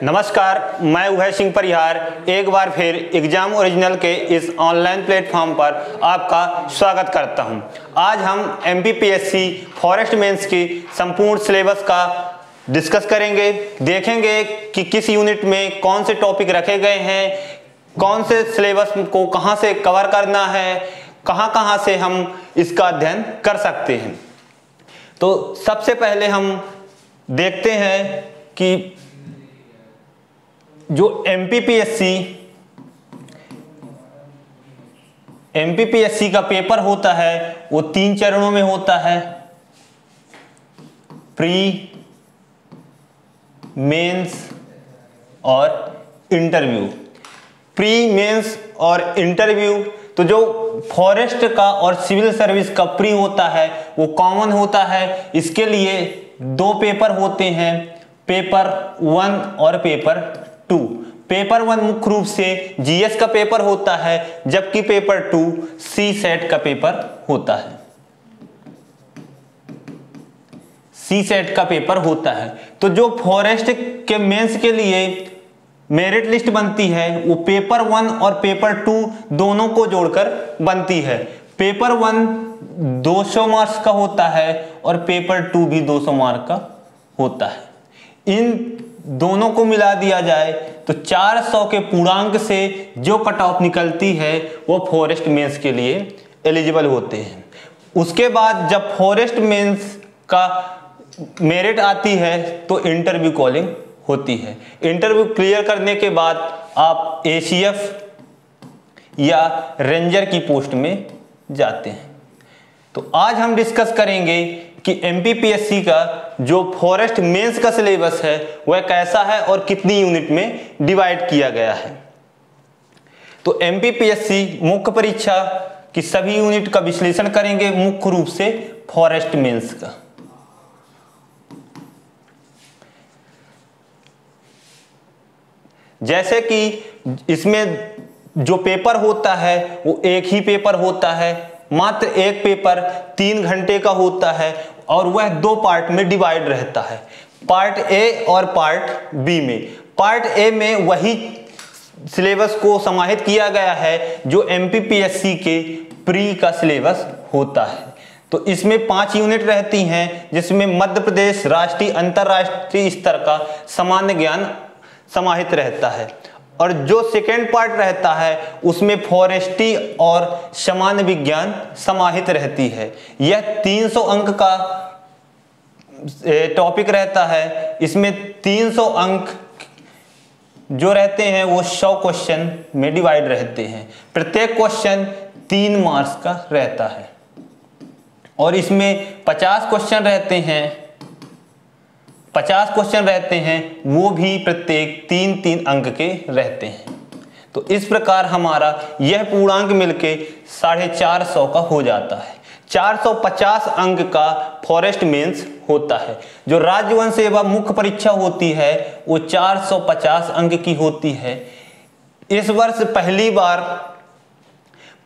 नमस्कार, मैं उभय सिंह परिहार एक बार फिर एग्जाम ओरिजिनल के इस ऑनलाइन प्लेटफॉर्म पर आपका स्वागत करता हूं। आज हम MPPSC फॉरेस्ट मेंस की संपूर्ण सिलेबस का डिस्कस करेंगे। देखेंगे कि किस यूनिट में कौन से टॉपिक रखे गए हैं, कौन से सिलेबस को कहां से कवर करना है, कहां से हम इसका अध्ययन कर सकते हैं। तो सबसे पहले हम देखते हैं कि जो MPPSC का पेपर होता है वो 3 चरणों में होता है। प्री, मेंस और इंटरव्यू। प्री, मेंस और इंटरव्यू, तो जो फॉरेस्ट का और सिविल सर्विस का प्री होता है वो कॉमन होता है। इसके लिए 2 पेपर होते हैं, पेपर 1 और पेपर 2। पेपर 1 मुख्य रूप से जीएस का पेपर होता है, जबकि पेपर 2 CSAT का पेपर होता है। CSAT का पेपर होता है। तो जो फॉरेस्ट के मेंस के लिए मेरिट लिस्ट बनती है वो पेपर 1 और पेपर 2 दोनों को जोड़कर बनती है। पेपर 1 200 मार्क्स का होता है और पेपर 2 भी 200 मार्क्स का होता है। इन दोनों को मिला दिया जाए तो 400 के पूर्णांक से जो कट ऑफ निकलती है वो फॉरेस्ट मेंस के लिए एलिजिबल होते हैं। उसके बाद जब फॉरेस्ट मेंस का मेरिट आती है तो इंटरव्यू कॉलिंग होती है। इंटरव्यू क्लियर करने के बाद आप ACF या रेंजर की पोस्ट में जाते हैं। तो आज हम डिस्कस करेंगे कि MPPSC का जो फॉरेस्ट मेंस का सिलेबस है वह कैसा है और कितनी यूनिट में डिवाइड किया गया है। तो MPPSC मुख्य परीक्षा की सभी यूनिट का विश्लेषण करेंगे, मुख्य रूप से फॉरेस्ट मेंस का। जैसे कि इसमें जो पेपर होता है वो एक ही पेपर होता है, मात्र एक पेपर 3 घंटे का होता है और वह 2 पार्ट में डिवाइड रहता है, पार्ट ए और पार्ट बी में। पार्ट ए में वही सिलेबस को समाहित किया गया है जो MPPSC के प्री का सिलेबस होता है। तो इसमें 5 यूनिट रहती हैं, जिसमें मध्य प्रदेश, राष्ट्रीय, अंतर्राष्ट्रीय स्तर का सामान्य ज्ञान समाहित रहता है। और जो सेकेंड पार्ट रहता है उसमें फॉरेस्ट्री और सामान्य विज्ञान समाहित रहती है। यह 300 अंक का टॉपिक रहता है। इसमें 300 अंक जो रहते हैं वो 100 क्वेश्चन में डिवाइड रहते हैं। प्रत्येक क्वेश्चन 3 मार्क्स का रहता है और इसमें 50 क्वेश्चन रहते हैं, वो भी प्रत्येक 3-3 अंक के रहते हैं। तो इस प्रकार हमारा यह पूर्णांक मिलके 450 का हो जाता है। 450 अंक का फॉरेस्ट मेंस होता है। जो राज्य वन सेवा मुख्य परीक्षा होती है वो 450 अंक की होती है। इस वर्ष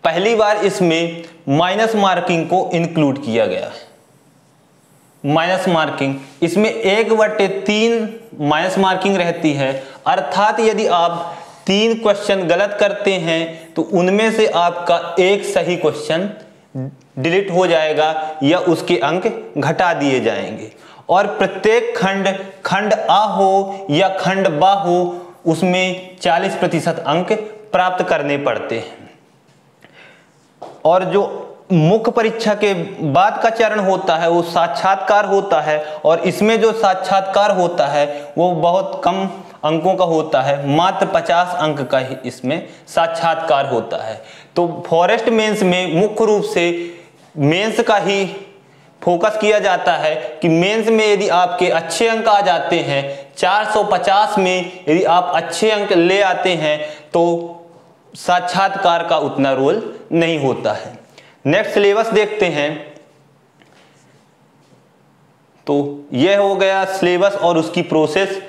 पहली बार इसमें माइनस मार्किंग को इंक्लूड किया गया है। माइनस मार्किंग, इसमें 1/3 माइनस मार्किंग रहती है, अर्थात यदि आप 3 क्वेश्चन गलत करते हैं तो उनमें से आपका एक सही क्वेश्चन डिलीट हो जाएगा या उसके अंक घटा दिए जाएंगे। और प्रत्येक खंड आ हो या खंड बा हो उसमें 40% अंक प्राप्त करने पड़ते हैं। और जो मुख्य परीक्षा के बाद का चरण होता है वो साक्षात्कार होता है, और इसमें जो साक्षात्कार होता है वो बहुत कम अंकों का होता है, मात्र 50 अंक का ही इसमें साक्षात्कार होता है। तो फॉरेस्ट मेंस में मुख्य रूप से मेंस का ही फोकस किया जाता है कि मेंस में यदि आपके अच्छे अंक आ जाते हैं, 450 में यदि आप अच्छे अंक ले आते हैं तो साक्षात्कार का उतना रोल नहीं होता है। नेक्स्ट सिलेबस देखते हैं। तो यह हो गया सिलेबस और उसकी प्रोसेस।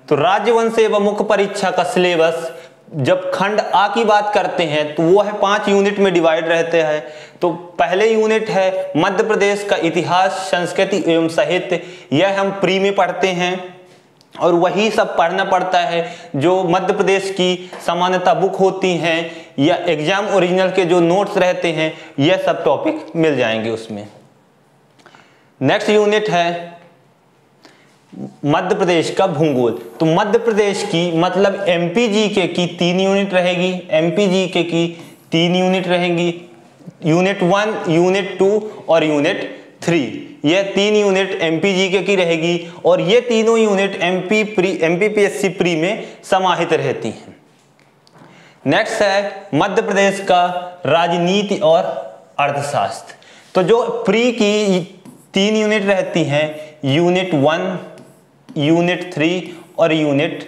तो राज्य वन सेवा मुख्य परीक्षा का सिलेबस जब खंड आ की बात करते हैं तो वो है 5 यूनिट में डिवाइड रहते हैं। तो पहले यूनिट है मध्य प्रदेश का इतिहास, संस्कृति एवं साहित्य। यह हम प्री में पढ़ते हैं। और वही सब पढ़ना पड़ता है जो मध्य प्रदेश की सामान्यता बुक होती हैं या एग्जाम ओरिजिनल के जो नोट्स रहते हैं, यह सब टॉपिक मिल जाएंगे उसमें। नेक्स्ट यूनिट है मध्य प्रदेश का भूगोल। तो मध्य प्रदेश की मतलब एमपी जीके की 3 यूनिट रहेगी, एमपी जीके की 3 यूनिट रहेंगी, यूनिट 1, यूनिट 2 और यूनिट 3। यह 3 यूनिट एमपी जीके की रहेगी और ये तीनों यूनिट एमपीपीएससी प्री में समाहित रहती हैं। नेक्स्ट है मध्य प्रदेश का राजनीति और अर्थशास्त्र। तो जो प्री की 3 यूनिट रहती हैं, यूनिट 1, यूनिट 3 और यूनिट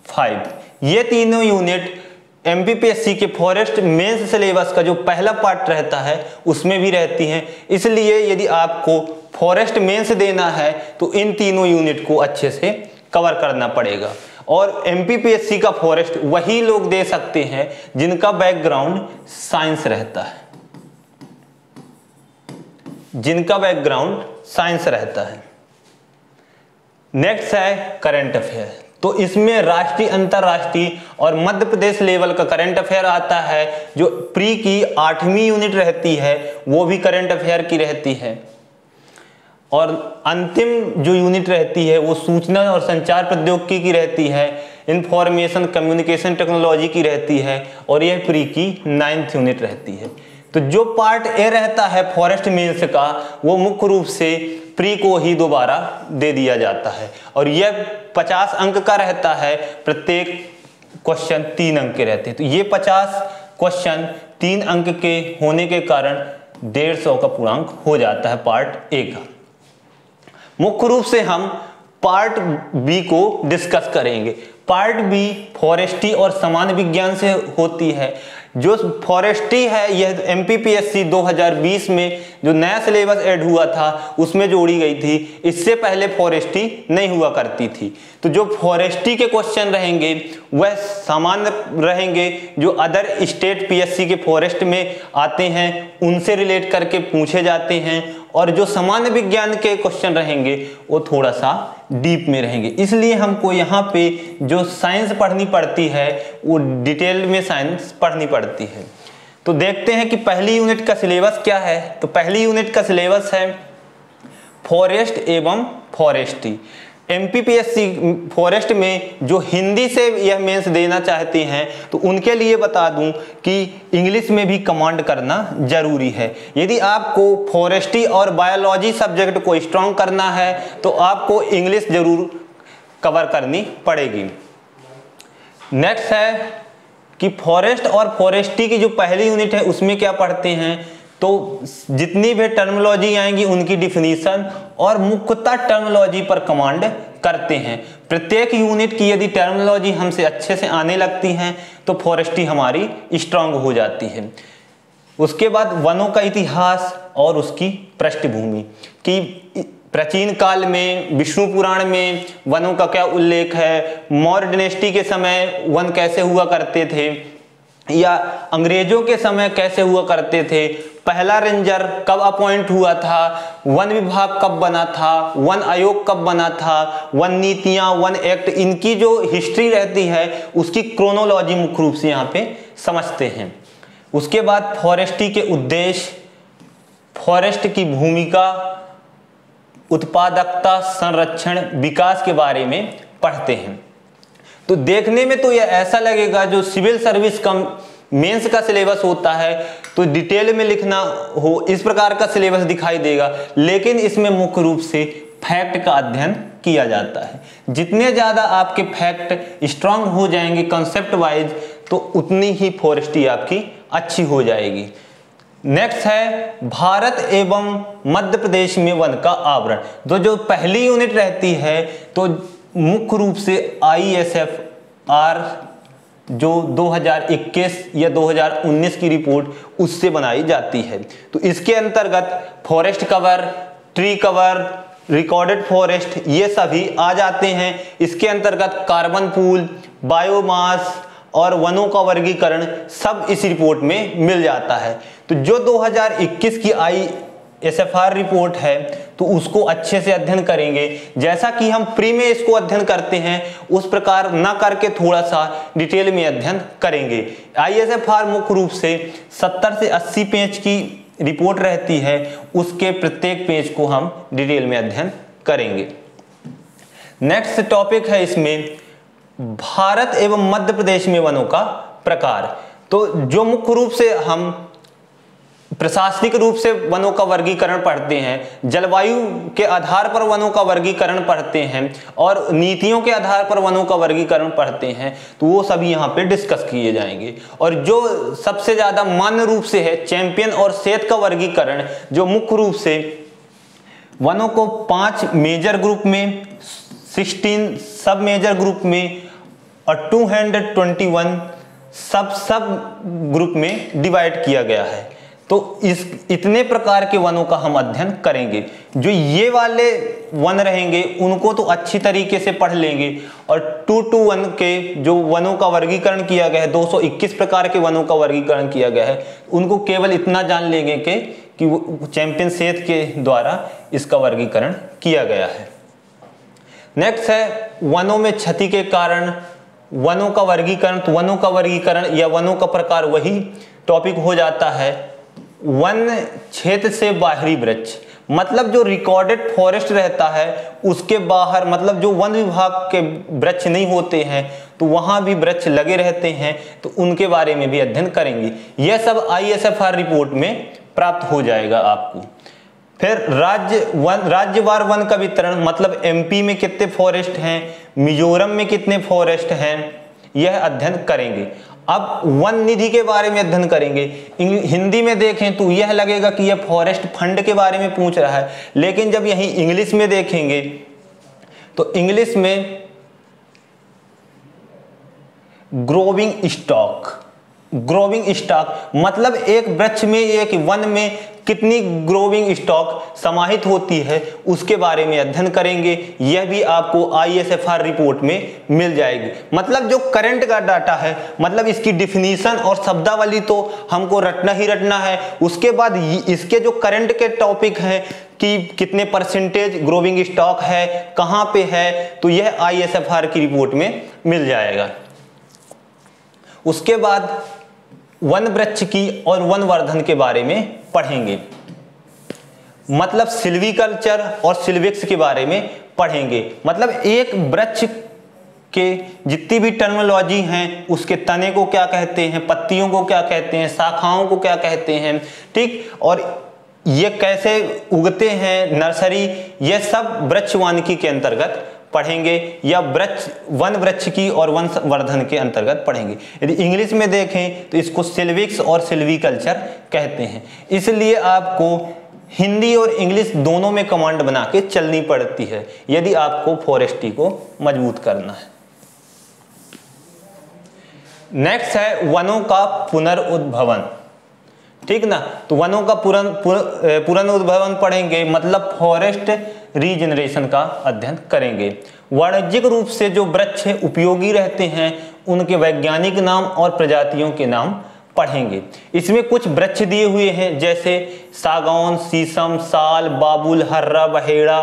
5, ये तीनों यूनिट एमपीपीएससी के फॉरेस्ट मेंस सिलेबस का जो पहला पार्ट रहता है उसमें भी रहती हैं। इसलिए यदि आपको फॉरेस्ट मेंस देना है तो इन तीनों यूनिट को अच्छे से कवर करना पड़ेगा। और एमपीपीएससी का फॉरेस्ट वही लोग दे सकते हैं जिनका बैकग्राउंड साइंस रहता है, जिनका बैकग्राउंड साइंस रहता है। नेक्स्ट है करंट अफेयर। तो इसमें राष्ट्रीय, अंतरराष्ट्रीय और मध्य प्रदेश लेवल का करंट अफेयर आता है। जो प्री की 8वीं यूनिट रहती है वो भी करंट अफेयर की रहती है और अंतिम जो यूनिट रहती है वो सूचना और संचार प्रौद्योगिकी की रहती है, इंफॉर्मेशन कम्युनिकेशन टेक्नोलॉजी की रहती है और यह प्री की 9th यूनिट रहती है। तो जो पार्ट ए रहता है फॉरेस्ट मेंस का वो मुख्य रूप से प्री को ही दोबारा दे दिया जाता है और यह 50 अंक का रहता है। प्रत्येक क्वेश्चन 3 अंक के रहते हैं। तो ये 50 क्वेश्चन 3 अंक के होने के कारण 150 का पूर्णांक हो जाता है पार्ट ए का। मुख्य रूप से हम पार्ट बी को डिस्कस करेंगे। पार्ट बी फॉरेस्ट्री और सामान्य विज्ञान से होती है। जो फॉरेस्ट्री है यह एमपीपीएससी 2020 में जो नया सिलेबस ऐड हुआ था उसमें जोड़ी गई थी। इससे पहले फॉरेस्ट्री नहीं हुआ करती थी। तो जो फॉरेस्ट्री के क्वेश्चन रहेंगे वह सामान्य रहेंगे, जो अदर स्टेट पीएससी के फॉरेस्ट में आते हैं उनसे रिलेट करके पूछे जाते हैं और जो सामान्य विज्ञान के क्वेश्चन रहेंगे वो थोड़ा सा डीप में रहेंगे। इसलिए हमको यहाँ पे जो साइंस पढ़नी पड़ती है वो डिटेल में साइंस पढ़नी पड़ती है। तो देखते हैं कि पहली यूनिट का सिलेबस क्या है। तो पहली यूनिट का सिलेबस है फॉरेस्ट एवं फॉरेस्ट्री। एमपीपीएससी फॉरेस्ट में जो हिंदी से यह मेंस देना चाहते हैं तो उनके लिए बता दूं कि इंग्लिश में भी कमांड करना जरूरी है। यदि आपको फॉरेस्ट्री और बायोलॉजी सब्जेक्ट को स्ट्रॉन्ग करना है तो आपको इंग्लिश जरूर कवर करनी पड़ेगी। नेक्स्ट है कि फॉरेस्ट और फॉरेस्ट्री की जो पहली यूनिट है उसमें क्या पढ़ते हैं। तो जितनी भी टर्मिनोलॉजी आएंगी उनकी डिफिनीशन और मुख्यतः टर्मिनोलॉजी पर कमांड करते हैं। प्रत्येक यूनिट की यदि टर्मिनोलॉजी हमसे अच्छे से आने लगती हैं तो फॉरेस्ट्री हमारी स्ट्रांग हो जाती है। उसके बाद वनों का इतिहास और उसकी पृष्ठभूमि कि प्राचीन काल में विष्णु पुराण में वनों का क्या उल्लेख है, मौर्य डायनेस्टी के समय वन कैसे हुआ करते थे या अंग्रेजों के समय कैसे हुआ करते थे, पहला रेंजर कब अपॉइंट हुआ था, वन विभाग कब बना था, वन आयोग कब बना था, वन नीतियां, वन एक्ट, इनकी जो हिस्ट्री रहती है उसकी क्रोनोलॉजी मुख्य रूप से यहाँ पे समझते हैं। उसके बाद फॉरेस्ट्री के उद्देश्य, फॉरेस्ट की भूमिका, उत्पादकता, संरक्षण, विकास के बारे में पढ़ते हैं। तो देखने में तो यह ऐसा लगेगा जो सिविल सर्विस का मेंस का सिलेबस होता है तो डिटेल में लिखना हो इस प्रकार का सिलेबस दिखाई देगा, लेकिन इसमें मुख्य रूप से फैक्ट का अध्ययन किया जाता है। जितने ज़्यादा आपके फैक्ट स्ट्रांग हो जाएंगे कंसेप्ट वाइज तो उतनी ही फॉरेस्ट्री आपकी अच्छी हो जाएगी। नेक्स्ट है भारत एवं मध्य प्रदेश में वन का आवरण। तो जो पहली यूनिट रहती है तो मुख्य रूप से ISFR जो 2021 या 2019 की रिपोर्ट उससे बनाई जाती है। तो इसके अंतर्गत forest cover, tree cover, recorded forest ये सभी आ जाते हैं। इसके अंतर्गत कार्बन पूल, बायोमास और वनों का वर्गीकरण सब इस रिपोर्ट में मिल जाता है। तो जो 2021 की ISFR रिपोर्ट है तो तो उसको अच्छे से अध्ययन करेंगे। जैसा कि हम प्री में इसको अध्ययन करते हैं उस प्रकार ना करके थोड़ा सा डिटेल में अध्ययन करेंगे। ISFR मुख्य रूप से 70 से 80 पेज की रिपोर्ट रहती है, उसके प्रत्येक पेज को हम डिटेल में अध्ययन करेंगे। नेक्स्ट टॉपिक है इसमें भारत एवं मध्य प्रदेश में वनों का प्रकार। तो जो मुख्य रूप से हम प्रशासनिक रूप से वनों का वर्गीकरण पढ़ते हैं, जलवायु के आधार पर वनों का वर्गीकरण पढ़ते हैं और नीतियों के आधार पर वनों का वर्गीकरण पढ़ते हैं, तो वो सभी यहाँ पे डिस्कस किए जाएंगे। और जो सबसे ज्यादा मान्य रूप से है चैंपियन और सेठ का वर्गीकरण, जो मुख्य रूप से वनों को 5 मेजर ग्रुप में, 16 सब मेजर ग्रुप में और 221 सब ग्रुप में डिवाइड किया गया है। तो इतने प्रकार के वनों का हम अध्ययन करेंगे। जो ये वाले वन रहेंगे उनको तो अच्छी तरीके से पढ़ लेंगे, और 221 के जो वनों का वर्गीकरण किया गया है, 221 प्रकार के वनों का वर्गीकरण किया गया है, उनको केवल इतना जान लेंगे कि वो चैंपियन सेठ के द्वारा इसका वर्गीकरण किया गया है। नेक्स्ट है वनों में क्षति के कारण वनों का वर्गीकरण। तो वनों का वर्गीकरण या वनों का प्रकार वही टॉपिक हो जाता है। वन क्षेत्र से बाहरी वृक्ष, मतलब जो रिकॉर्डेड फॉरेस्ट रहता है उसके बाहर, मतलब जो वन विभाग के वृक्ष नहीं होते हैं तो वहां भी वृक्ष लगे रहते हैं, तो उनके बारे में भी अध्ययन करेंगे। यह सब ISFR रिपोर्ट में प्राप्त हो जाएगा आपको। फिर राज्यवार वन का वितरण, मतलब MP में कितने फॉरेस्ट हैं, मिजोरम में कितने फॉरेस्ट हैं, यह अध्ययन करेंगे। अब वन निधि के बारे में अध्ययन करेंगे। हिंदी में देखें तो यह लगेगा कि यह फॉरेस्ट फंड के बारे में पूछ रहा है, लेकिन जब यही इंग्लिश में देखेंगे तो इंग्लिश में ग्रोविंग स्टॉक मतलब एक वृक्ष में, एक वन में कितनी ग्रोविंग स्टॉक समाहित होती है, उसके बारे में अध्ययन करेंगे। यह भी आपको ISFR रिपोर्ट में मिल जाएगी। मतलब जो करंट का डाटा है, मतलब इसकी डिफिनीशन और शब्दावली तो हमको रटना ही रटना है। उसके बाद इसके जो करंट के टॉपिक हैं कि कितने परसेंटेज ग्रोविंग स्टॉक है, कहाँ पे है, तो यह ISFR की रिपोर्ट में मिल जाएगा। उसके बाद वन वृक्ष की और वन वर्धन के बारे में पढ़ेंगे, मतलब सिल्वीकल्चर और सिल्विक्स के बारे में पढ़ेंगे। मतलब एक वृक्ष के जितनी भी टर्मिनोलॉजी हैं, उसके तने को क्या कहते हैं, पत्तियों को क्या कहते हैं, शाखाओं को क्या कहते हैं, ठीक, और ये कैसे उगते हैं, नर्सरी, ये सब वृक्ष वानिकी के अंतर्गत पढ़ेंगे या वन वृक्ष की और वन वर्धन के अंतर्गत पढ़ेंगे। यदि इंग्लिश में देखें तो इसको सिल्विक्स और सिल्वीकल्चर कहते हैं। इसलिए आपको हिंदी और इंग्लिश दोनों में कमांड बना के चलनी पड़ती है यदि आपको फॉरेस्ट्री को मजबूत करना है। नेक्स्ट है वनों का पुनरुद्भवन, ठीक ना। तो वनों का पुनरुद्भवन पढ़ेंगे, मतलब फॉरेस्ट रीजनरेशन का अध्ययन करेंगे। वाणिज्यिक रूप से जो वृक्ष उपयोगी रहते हैं उनके वैज्ञानिक नाम और प्रजातियों के नाम पढ़ेंगे। इसमें कुछ वृक्ष दिए हुए हैं जैसे सागौन, शीशम, साल, बाबुल, हर्रा, बहेड़ा,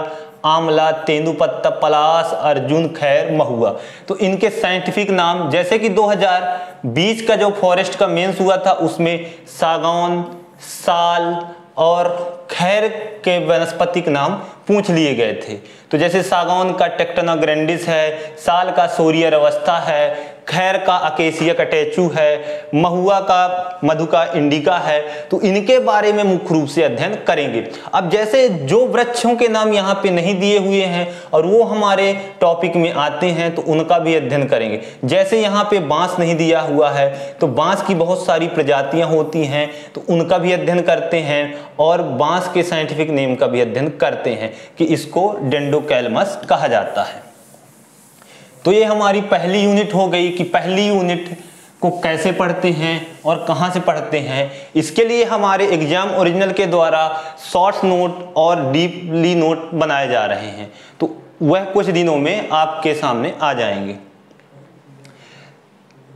आंवला, तेंदुपत्ता, पलाश, अर्जुन, खैर, महुआ। तो इनके साइंटिफिक नाम, जैसे कि 2020 का जो फॉरेस्ट का मेंस हुआ था उसमें सागौन, साल और खैर के वनस्पतिक नाम पूछ लिए गए थे। तो जैसे सागौन का टेक्टोना ग्रैंडिस है, साल का सोरिया रवस्था है, खैर का अकेसिया कटेचू है, महुआ का मधुका इंडिका है। तो इनके बारे में मुख्य रूप से अध्ययन करेंगे। अब जैसे जो वृक्षों के नाम यहाँ पे नहीं दिए हुए हैं और वो हमारे टॉपिक में आते हैं तो उनका भी अध्ययन करेंगे। जैसे यहाँ पे बांस नहीं दिया हुआ है तो बांस की बहुत सारी प्रजातियां होती हैं, तो उनका भी अध्ययन करते हैं और बांस के साइंटिफिक नेम का भी अध्ययन करते हैं कि इसको डेंडोकैलमस कहा जाता है। तो ये हमारी पहली यूनिट हो गई कि पहली यूनिट को कैसे पढ़ते हैं और कहाँ से पढ़ते हैं। इसके लिए हमारे एग्जाम ओरिजिनल के द्वारा शॉर्ट्स नोट और डीपली नोट बनाए जा रहे हैं, तो वह कुछ दिनों में आपके सामने आ जाएंगे।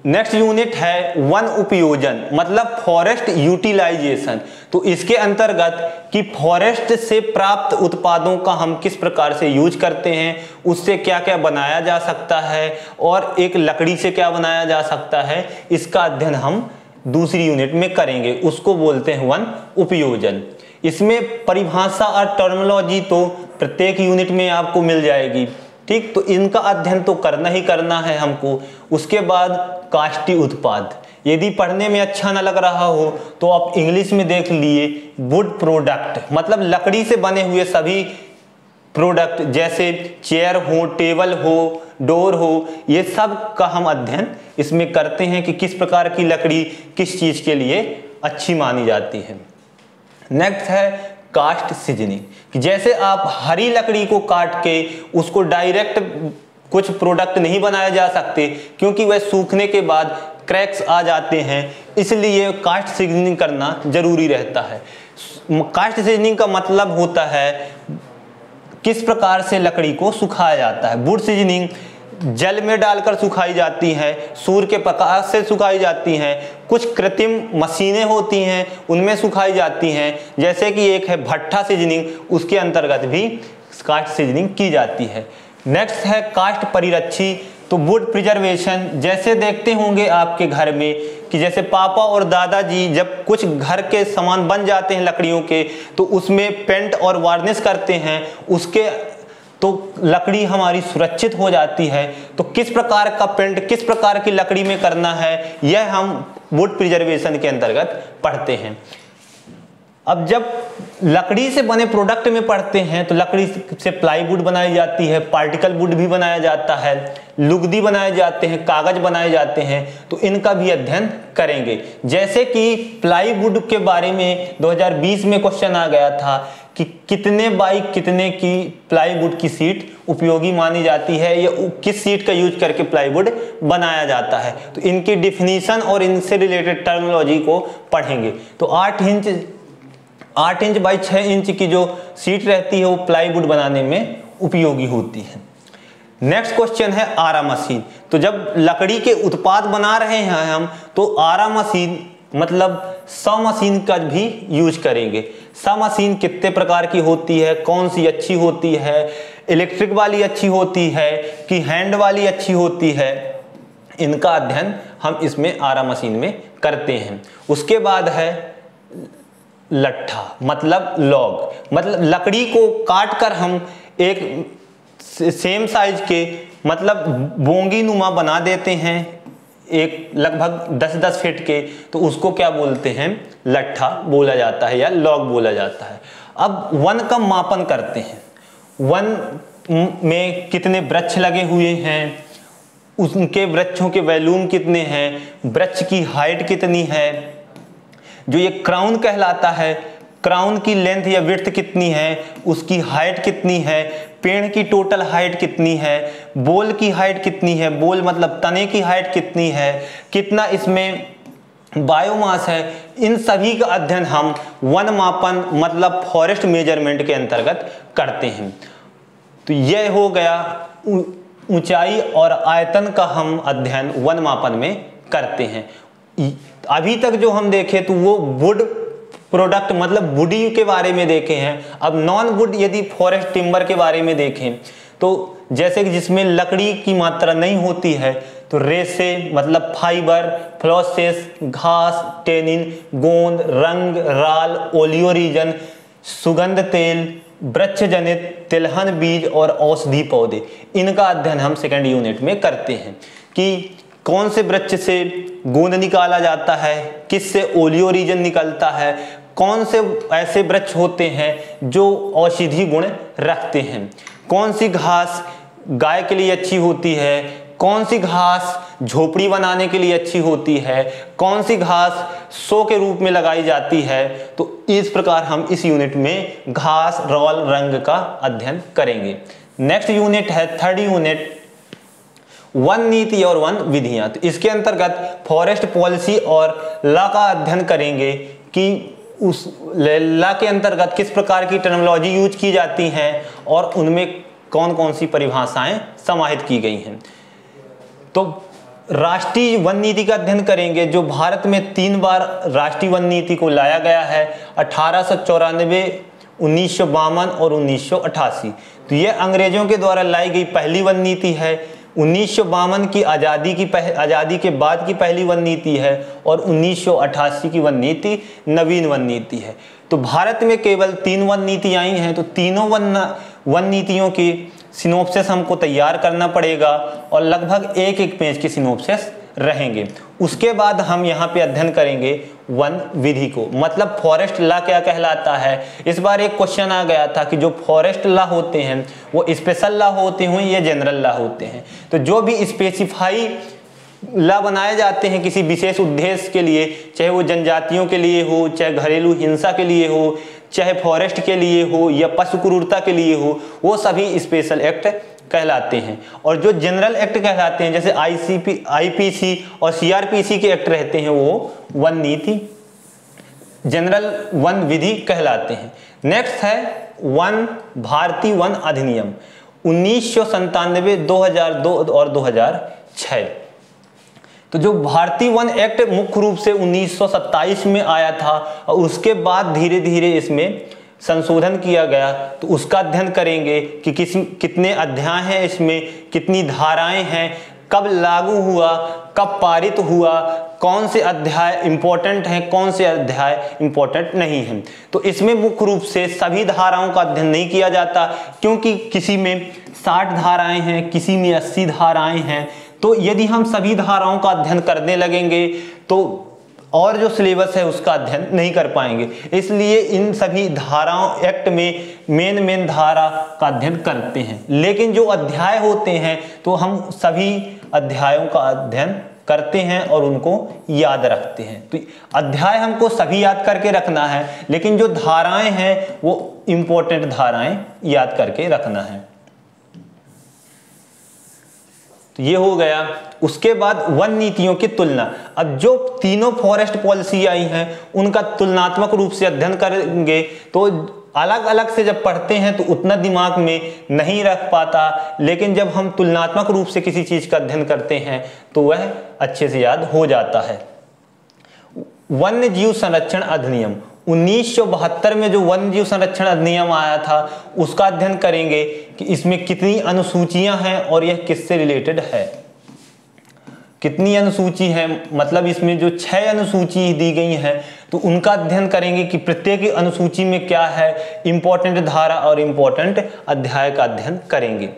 नेक्स्ट यूनिट है वन उपयोजन, मतलब फॉरेस्ट यूटिलाइजेशन। तो इसके अंतर्गत कि फॉरेस्ट से प्राप्त उत्पादों का हम किस प्रकार से यूज करते हैं, उससे क्या क्या बनाया जा सकता है और एक लकड़ी से क्या बनाया जा सकता है, इसका अध्ययन हम दूसरी यूनिट में करेंगे। उसको बोलते हैं वन उपयोजन। इसमें परिभाषा और टर्मिनोलॉजी तो प्रत्येक यूनिट में आपको मिल जाएगी, ठीक। तो इनका अध्ययन तो करना ही करना है हमको। उसके बाद काष्ठी उत्पाद, यदि पढ़ने में अच्छा ना लग रहा हो तो आप इंग्लिश में देख लिए वुड प्रोडक्ट, मतलब लकड़ी से बने हुए सभी प्रोडक्ट, जैसे चेयर हो, टेबल हो, डोर हो, ये सब का हम अध्ययन इसमें करते हैं कि किस प्रकार की लकड़ी किस चीज के लिए अच्छी मानी जाती है। नेक्स्ट है कास्ट सीजनिंग, कि जैसे आप हरी लकड़ी को काट के उसको डायरेक्ट कुछ प्रोडक्ट नहीं बनाया जा सकते, क्योंकि वह सूखने के बाद क्रैक्स आ जाते हैं, इसलिए कास्ट सीजनिंग करना जरूरी रहता है। कास्ट सीजनिंग का मतलब होता है किस प्रकार से लकड़ी को सुखाया जाता है। वुड सीजनिंग जल में डालकर सुखाई जाती है, सूर्य के प्रकाश से सुखाई जाती हैं, कुछ कृत्रिम मशीनें होती हैं उनमें सुखाई जाती हैं, जैसे कि एक है भट्ठा सीजनिंग, उसके अंतर्गत भी कास्ट सीजनिंग की जाती है। नेक्स्ट है कास्ट परिरक्षी, तो वुड प्रिजर्वेशन, जैसे देखते होंगे आपके घर में कि जैसे पापा और दादाजी जब कुछ घर के सामान बन जाते हैं लकड़ियों के, तो उसमें पेंट और वार्निश करते हैं, उसके तो लकड़ी हमारी सुरक्षित हो जाती है। तो किस प्रकार का पेंट किस प्रकार की लकड़ी में करना है, यह हम वुड प्रिजर्वेशन के अंतर्गत पढ़ते हैं। अब जब लकड़ी से बने प्रोडक्ट में पढ़ते हैं तो लकड़ी से प्लाईवुड बनाई जाती है, पार्टिकल वुड भी बनाया जाता है, लुगदी बनाए जाते हैं, कागज बनाए जाते हैं, तो इनका भी अध्ययन करेंगे। जैसे कि प्लाईवुड के बारे में 2020 में क्वेश्चन आ गया था कि कितने बाई कितने की प्लाईवुड की सीट उपयोगी मानी जाती है, या किस सीट का यूज करके प्लाईवुड बनाया जाता है। तो इनकी डिफिनीशन और इनसे रिलेटेड टर्मिनोलॉजी को पढ़ेंगे। तो 8 इंच बाई 6 इंच की जो सीट रहती है वो प्लाईवुड बनाने में उपयोगी होती है। नेक्स्ट क्वेश्चन है आरा मशीन। तो जब लकड़ी के उत्पाद बना रहे हैं हम, तो आरा मशीन मतलब सौ मशीन का भी यूज करेंगे। सौ मशीन कितने प्रकार की होती है, कौन सी अच्छी होती है, इलेक्ट्रिक वाली अच्छी होती है कि हैंड वाली अच्छी होती है, इनका अध्ययन हम इसमें आरा मशीन में करते हैं। उसके बाद है लट्ठा, मतलब लॉग, मतलब लकड़ी को काट कर हम एक सेम साइज के मतलब बोंगी नुमा बना देते हैं, एक लगभग 10-10 फीट के, तो उसको क्या बोलते हैं, लट्ठा बोला जाता है या लॉग बोला जाता है। अब वन का मापन करते हैं, वन में कितने वृक्ष लगे हुए हैं, उनके वृक्षों के वॉल्यूम कितने हैं, वृक्ष की हाइट कितनी है, जो ये क्राउन कहलाता है, क्राउन की लेंथ या विड्थ कितनी है, उसकी हाइट कितनी है, पेड़ की टोटल हाइट कितनी है, बोल की हाइट कितनी है, बोल मतलब तने की हाइट कितनी है, कितना इसमें बायोमास है, इन सभी का अध्ययन हम वन मापन मतलब फॉरेस्ट मेजरमेंट के अंतर्गत करते हैं। तो यह हो गया ऊंचाई और आयतन का हम अध्ययन वन मापन में करते हैं। अभी तक जो हम देखे तो वो वुड प्रोडक्ट मतलब वुडी के बारे में देखे हैं। अब नॉन वुड यदि फॉरेस्ट टिम्बर के बारे में देखें तो जैसे कि जिसमें लकड़ी की मात्रा नहीं होती है, तो रेसे मतलब फाइबर, फ्लॉसेस, घास, टेनिन, गोंद, रंग, राल, ओलियोरीजन, सुगंध तेल, वृक्ष जनित, तिलहन बीज और औषधि पौधे, इनका अध्ययन हम सेकंड यूनिट में करते हैं कि कौन से वृक्ष से गोंद निकाला जाता है, किससे ओलियोरीजन निकलता है, कौन से ऐसे वृक्ष होते हैं जो औषधि गुण रखते हैं, कौन सी घास गाय के लिए अच्छी होती है, कौन सी घास झोपड़ी बनाने के लिए अच्छी होती है, कौन सी घास शो के रूप में लगाई जाती है। तो इस प्रकार हम इस यूनिट में घास, रॉल, रंग का अध्ययन करेंगे। नेक्स्ट यूनिट है थर्ड यूनिट, वन नीति और वन विधियां। तो इसके अंतर्गत फॉरेस्ट पॉलिसी और लॉ का अध्ययन करेंगे कि उस लॉ के अंतर्गत किस प्रकार की टर्मिनोलॉजी यूज की जाती हैं और उनमें कौन कौन सी परिभाषाएं समाहित की गई हैं। तो राष्ट्रीय वन नीति का अध्ययन करेंगे, जो भारत में 3 बार राष्ट्रीय वन नीति को लाया गया है, 1894, 1952 और 1988। तो ये अंग्रेजों के द्वारा लाई गई पहली वन नीति है। 1952 की आज़ादी के बाद की पहली वन नीति है और 1988 की वन नीति नवीन वन नीति है। तो भारत में केवल 3 वन नीति आई हैं, तो तीनों वन नीतियों की सिनोप्सिस हमको तैयार करना पड़ेगा और लगभग एक पेज की सिनोप्सिस रहेंगे। उसके बाद हम यहाँ पे अध्ययन करेंगे वन विधि को, मतलब फॉरेस्ट लॉ क्या कहलाता है। इस बार एक क्वेश्चन आ गया था कि जो फॉरेस्ट लॉ होते हैं वो स्पेशल लॉ होते हैं या जनरल लॉ होते हैं। तो जो भी स्पेसिफाई लॉ बनाए जाते हैं किसी विशेष उद्देश्य के लिए, चाहे वो जनजातियों के लिए हो, चाहे घरेलू हिंसा के लिए हो, चाहे फॉरेस्ट के लिए हो या पशु क्रूरता के लिए हो, वो सभी स्पेशल एक्ट कहलाते हैं। और जो जनरल एक्ट कहलाते हैं, जैसे आईपीसी और सीआरपीसी के एक्ट रहते हैं, वो वन नीति जनरल वन विधि कहलाते हैं। नेक्स्ट है भारतीय वन अधिनियम 1997, 2002 और 2006। तो जो भारतीय वन एक्ट मुख्य रूप से 1927 में आया था और उसके बाद धीरे धीरे इसमें संशोधन किया गया। तो उसका अध्ययन करेंगे कि कितने अध्याय हैं, इसमें कितनी धाराएं हैं, कब लागू हुआ, कब पारित हुआ, कौन से अध्याय इंपॉर्टेंट हैं, कौन से अध्याय इंपॉर्टेंट नहीं हैं। तो इसमें मुख्य रूप से सभी धाराओं का अध्ययन नहीं किया जाता, क्योंकि किसी में 60 धाराएं हैं, किसी में 80 धाराएं हैं। तो यदि हम सभी धाराओं का अध्ययन करने लगेंगे तो और जो सिलेबस है उसका अध्ययन नहीं कर पाएंगे। इसलिए इन सभी धाराओं एक्ट में मेन धारा का अध्ययन करते हैं। लेकिन जो अध्याय होते हैं तो हम सभी अध्यायों का अध्ययन करते हैं और उनको याद रखते हैं। तो अध्याय हमको सभी याद करके रखना है, लेकिन जो धाराएं हैं वो इंपॉर्टेंट धाराएं याद करके रखना है। तो ये हो गया। उसके बाद वन नीतियों की तुलना। अब जो तीनों फॉरेस्ट पॉलिसी आई हैं उनका तुलनात्मक रूप से अध्ययन करेंगे। तो अलग अलग से जब पढ़ते हैं तो उतना दिमाग में नहीं रख पाता, लेकिन जब हम तुलनात्मक रूप से किसी चीज का अध्ययन करते हैं तो वह अच्छे से याद हो जाता है। वन्य जीव संरक्षण अधिनियम 1972 में जो वन्य जीव संरक्षण अधिनियम आया था उसका अध्ययन करेंगे कि इसमें कितनी अनुसूचियां हैं और यह किससे रिलेटेड है। कितनी अनुसूची है, मतलब इसमें जो 6 अनुसूची दी गई हैं तो उनका अध्ययन करेंगे कि प्रत्येक अनुसूची में क्या है, इंपॉर्टेंट धारा और इंपॉर्टेंट अध्याय का अध्ययन करेंगे।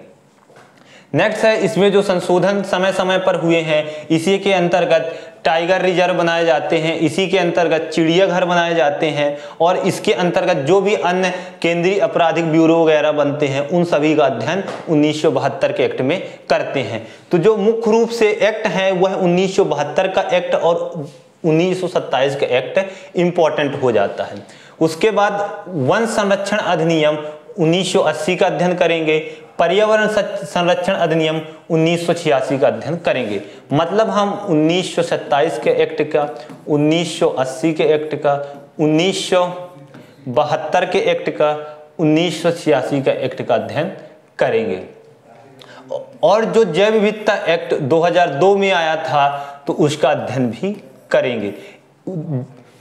नेक्स्ट है इसमें जो संशोधन समय समय पर हुए हैं, इसी के अंतर्गत टाइगर रिजर्व बनाए जाते हैं, इसी के अंतर्गत चिड़ियाघर बनाए जाते हैं और इसके अंतर्गत जो भी अन्य केंद्रीय आपराधिक ब्यूरो वगैरह बनते हैं उन सभी का अध्ययन 1972 के एक्ट में करते हैं। तो जो मुख्य रूप से एक्ट है वह 1972 का एक्ट और 1927 का एक्ट इंपॉर्टेंट हो जाता है। उसके बाद वन संरक्षण अधिनियम 1980 का अध्ययन करेंगे, पर्यावरण संरक्षण अधिनियम 1986 का अध्ययन करेंगे। मतलब हम 1927 के एक्ट का, 1980 के एक्ट का, 1972 के एक्ट का, 1986 का एक्ट का अध्ययन करेंगे। और जो जैव विविधता एक्ट 2002 में आया था तो उसका अध्ययन भी करेंगे।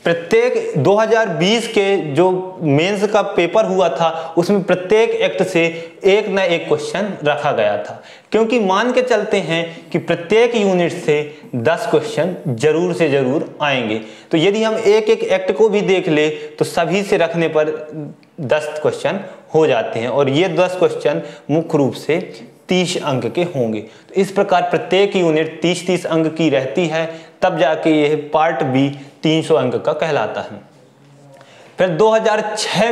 प्रत्येक 2020 के जो मेंस का पेपर हुआ था उसमें प्रत्येक एक्ट से एक न एक क्वेश्चन रखा गया था, क्योंकि मान के चलते हैं कि प्रत्येक यूनिट से 10 क्वेश्चन जरूर से जरूर आएंगे। तो यदि हम एक एक एक्ट को भी देख ले तो सभी से रखने पर 10 क्वेश्चन हो जाते हैं और ये 10 क्वेश्चन मुख्य रूप से 30 अंक के होंगे। तो इस प्रकार प्रत्येक यूनिट 30-30 अंक की रहती है, तब जाके यह पार्ट बी 300 अंक का कहलाता है। फिर 2006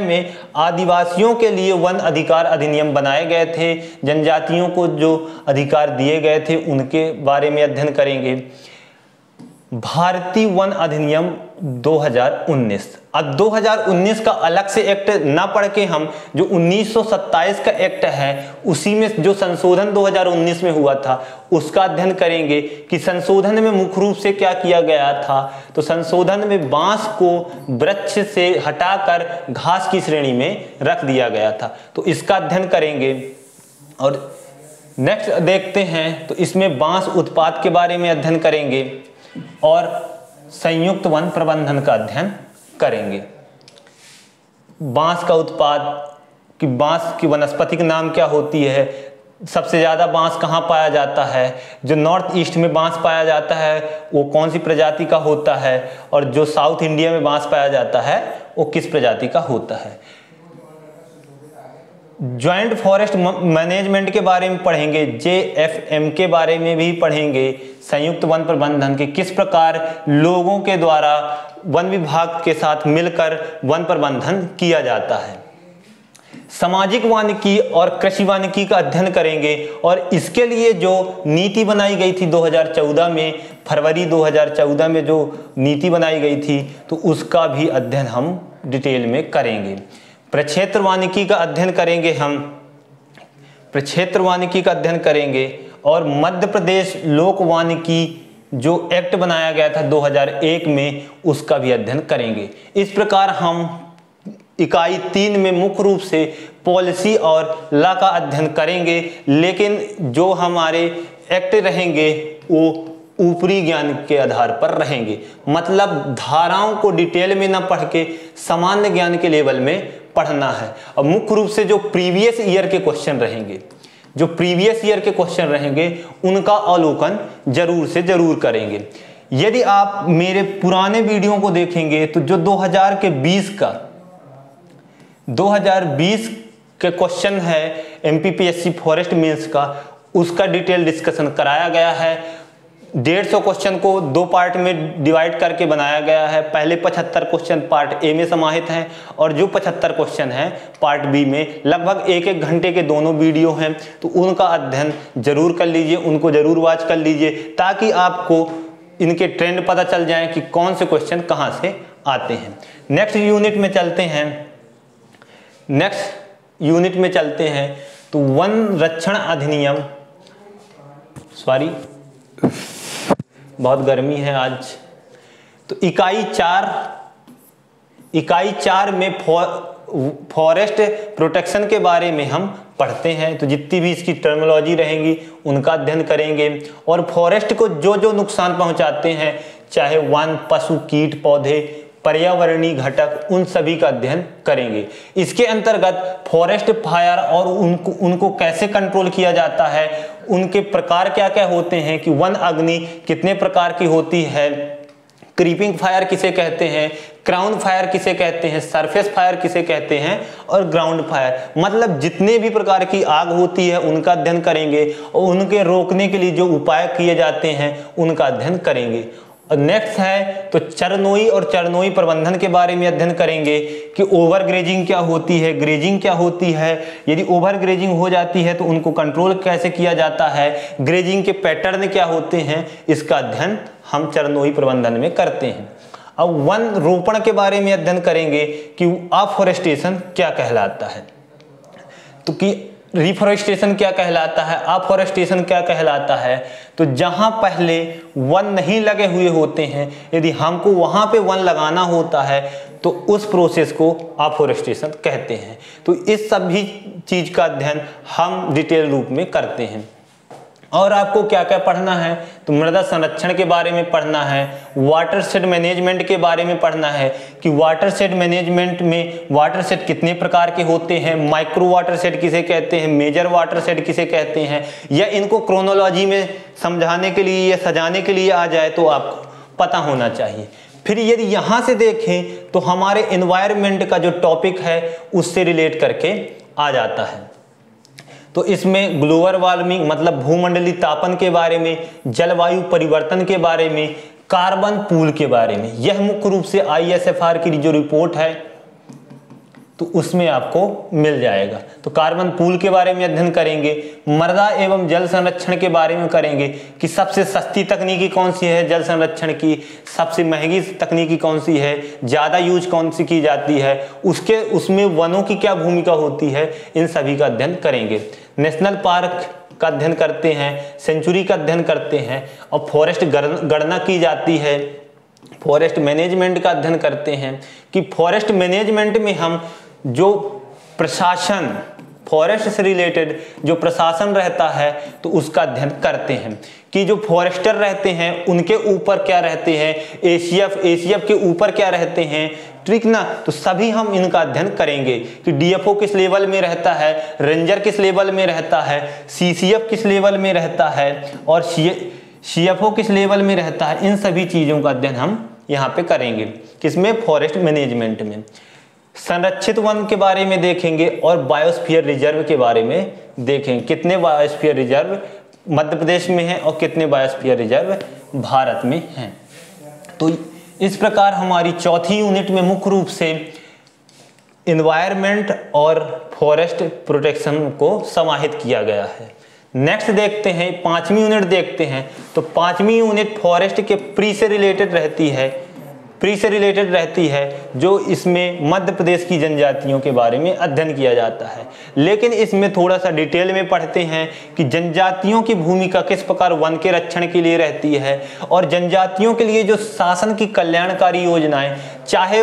में आदिवासियों के लिए वन अधिकार अधिनियम बनाए गए थे। जनजातियों को जो अधिकार दिए गए थे उनके बारे में अध्ययन करेंगे। भारतीय वन अधिनियम 2019। अब 2019 का अलग से एक्ट ना पढ़ के हम जो 1927 का एक्ट है उसी में जो संशोधन 2019 में हुआ था उसका अध्ययन करेंगे कि संशोधन में मुख्य रूप से क्या किया गया था। तो संशोधन में बांस को वृक्ष से हटाकर घास की श्रेणी में रख दिया गया था, तो इसका अध्ययन करेंगे। और नेक्स्ट देखते हैं, तो इसमें बांस उत्पाद के बारे में अध्ययन करेंगे और संयुक्त वन प्रबंधन का अध्ययन करेंगे। बांस का उत्पाद कि बांस की वनस्पतिक नाम क्या होती है, सबसे ज़्यादा बांस कहाँ पाया जाता है, जो नॉर्थ ईस्ट में बांस पाया जाता है वो कौन सी प्रजाति का होता है, और जो साउथ इंडिया में बांस पाया जाता है वो किस प्रजाति का होता है। जॉइंट फॉरेस्ट मैनेजमेंट के बारे में पढ़ेंगे, JFM के बारे में भी पढ़ेंगे, संयुक्त वन प्रबंधन के किस प्रकार लोगों के द्वारा वन विभाग के साथ मिलकर वन प्रबंधन किया जाता है। सामाजिक वानिकी और कृषि वानिकी का अध्ययन करेंगे और इसके लिए जो नीति बनाई गई थी 2014 में, फरवरी 2014 में जो नीति बनाई गई थी, तो उसका भी अध्ययन हम डिटेल में करेंगे। प्रक्षेत्र वानिकी का अध्ययन करेंगे हम, प्रक्षेत्र वानिकी का अध्ययन करेंगे और मध्य प्रदेश लोक वानिकी जो एक्ट बनाया गया था 2001 में, उसका भी अध्ययन करेंगे। इस प्रकार हम इकाई 3 में मुख्य रूप से पॉलिसी और लॉ का अध्ययन करेंगे, लेकिन जो हमारे एक्ट रहेंगे वो ऊपरी ज्ञान के आधार पर रहेंगे, मतलब धाराओं को डिटेल में ना पढ़ के सामान्य ज्ञान के लेवल में पढ़ना है। और मुख्य रूप से जो प्रीवियस ईयर के क्वेश्चन रहेंगे, जो प्रीवियस ईयर के क्वेश्चन रहेंगे उनका अवलोकन जरूर से जरूर करेंगे। यदि आप मेरे पुराने वीडियो को देखेंगे तो जो 2020 के क्वेश्चन है MPPSC फॉरेस्ट मेंस का, उसका डिटेल डिस्कशन कराया गया है। 150 क्वेश्चन को 2 पार्ट में डिवाइड करके बनाया गया है। पहले 75 क्वेश्चन पार्ट ए में समाहित हैं और जो 75 क्वेश्चन हैं पार्ट बी में, लगभग 1-1 घंटे के दोनों वीडियो हैं, तो उनका अध्ययन जरूर कर लीजिए, उनको जरूर वॉच कर लीजिए, ताकि आपको इनके ट्रेंड पता चल जाए कि कौन से क्वेश्चन कहाँ से आते हैं। नेक्स्ट यूनिट में चलते हैं, तो वन रक्षण अधिनियम, बहुत गर्मी है आज, तो इकाई 4 में फॉरेस्ट प्रोटेक्शन के बारे में हम पढ़ते हैं। तो जितनी भी इसकी टर्मिनोलॉजी रहेंगी उनका अध्ययन करेंगे और फॉरेस्ट को जो जो नुकसान पहुंचाते हैं, चाहे वन, पशु, कीट, पौधे, पर्यावरणीय घटक, उन सभी का अध्ययन करेंगे। इसके अंतर्गत फॉरेस्ट फायर और उनको कैसे कंट्रोल किया जाता है, उनके प्रकार क्या क्या होते हैं, कि वन अग्नि कितने प्रकार की होती है, क्रीपिंग फायर किसे कहते हैं, क्राउन फायर किसे कहते हैं, सरफेस फायर किसे कहते हैं और ग्राउंड फायर, मतलब जितने भी प्रकार की आग होती है उनका अध्ययन करेंगे और उनके रोकने के लिए जो उपाय किए जाते हैं उनका अध्ययन करेंगे। और नेक्स्ट है तो चरनोई और चरनोई प्रबंधन के बारे में अध्ययन करेंगे कि ओवर ग्रेजिंग क्या होती है, ग्रेजिंग क्या होती है, यदि ओवर ग्रेजिंग हो जाती है तो उनको कंट्रोल कैसे किया जाता है, ग्रेजिंग के पैटर्न क्या होते हैं, इसका अध्ययन हम चरनोई प्रबंधन में करते हैं। अब वन रोपण के बारे में अध्ययन करेंगे कि अफॉरेस्टेशन क्या कहलाता है, तो कि रिफॉरेस्टेशन क्या कहलाता है, अफॉरेस्टेशन क्या कहलाता है। तो जहां पहले वन नहीं लगे हुए होते हैं, यदि हमको वहां पे वन लगाना होता है तो उस प्रोसेस को अफॉरेस्टेशन कहते हैं। तो इस सभी चीज का अध्ययन हम डिटेल रूप में करते हैं। और आपको क्या क्या पढ़ना है, तो मृदा संरक्षण के बारे में पढ़ना है, वाटरशेड मैनेजमेंट के बारे में पढ़ना है कि वाटरशेड मैनेजमेंट में वाटरशेड कितने प्रकार के होते हैं, माइक्रो वाटरशेड किसे कहते हैं, मेजर वाटरशेड किसे कहते हैं, या इनको क्रोनोलॉजी में समझाने के लिए या सजाने के लिए आ जाए तो आपको पता होना चाहिए। फिर यदि यहाँ से देखें तो हमारे एनवायरनमेंट का जो टॉपिक है उससे रिलेट करके आ जाता है। तो इसमें ग्लोबल वार्मिंग मतलब भूमंडलीय तापन के बारे में, जलवायु परिवर्तन के बारे में, कार्बन पूल के बारे में, यह मुख्य रूप से ISFR की जो रिपोर्ट है तो उसमें आपको मिल जाएगा। तो कार्बन पूल के बारे में अध्ययन करेंगे, मृदा एवं जल संरक्षण के बारे में करेंगे कि सबसे सस्ती तकनीकी कौन सी है जल संरक्षण की, सबसे महंगी तकनीकी कौन सी है, ज़्यादा यूज कौन सी की जाती है, उसमें वनों की क्या भूमिका होती है, इन सभी का अध्ययन करेंगे। नेशनल पार्क का अध्ययन करते हैं, सेंचुरी का अध्ययन करते हैं और फॉरेस्ट गणना की जाती है। फॉरेस्ट मैनेजमेंट का अध्ययन करते हैं कि फॉरेस्ट मैनेजमेंट में हम जो प्रशासन फॉरेस्ट से रिलेटेड जो प्रशासन रहता है तो उसका अध्ययन करते हैं कि जो फॉरेस्टर रहते हैं उनके ऊपर क्या रहते हैं, एसीएफ के ऊपर क्या रहते हैं, ठीक ना। तो सभी हम इनका अध्ययन करेंगे कि डीएफओ किस लेवल में रहता है, रेंजर किस लेवल में रहता है, सीसीएफ किस लेवल में रहता है और सीएफओ किस लेवल में रहता है। इन सभी चीज़ों का अध्ययन हम यहाँ पे करेंगे, किसमें, फॉरेस्ट मैनेजमेंट में। संरक्षित वन के बारे में देखेंगे और बायोस्फीयर रिजर्व के बारे में देखेंगे, कितने बायोस्फीयर रिजर्व मध्य प्रदेश में हैं और कितने बायोस्फीयर रिजर्व भारत में हैं। तो इस प्रकार हमारी चौथी यूनिट में मुख्य रूप से एनवायरनमेंट और फॉरेस्ट प्रोटेक्शन को समाहित किया गया है। नेक्स्ट देखते हैं, पांचवी यूनिट देखते हैं। तो पांचवी यूनिट फॉरेस्ट के प्री से रिलेटेड रहती है, जो इसमें मध्य प्रदेश की जनजातियों के बारे में अध्ययन किया जाता है। लेकिन इसमें थोड़ा सा डिटेल में पढ़ते हैं कि जनजातियों की भूमिका किस प्रकार वन के रक्षण के लिए रहती है और जनजातियों के लिए जो शासन की कल्याणकारी योजनाएं, चाहे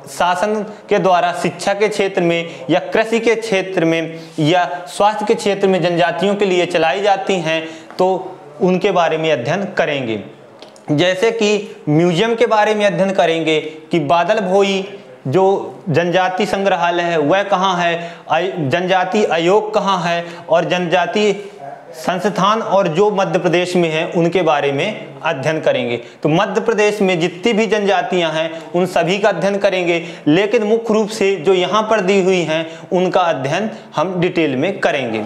शासन के द्वारा शिक्षा के क्षेत्र में या कृषि के क्षेत्र में या स्वास्थ्य के क्षेत्र में जनजातियों के लिए चलाई जाती हैं, तो उनके बारे में अध्ययन करेंगे। जैसे कि म्यूजियम के बारे में अध्ययन करेंगे कि बादल भोई जो जनजाति संग्रहालय है वह कहाँ है, जनजाति आयोग कहाँ है और जनजाति संस्थान और जो मध्य प्रदेश में है उनके बारे में अध्ययन करेंगे। तो मध्य प्रदेश में जितनी भी जनजातियां हैं उन सभी का अध्ययन करेंगे, लेकिन मुख्य रूप से जो यहाँ पर दी हुई हैं उनका अध्ययन हम डिटेल में करेंगे।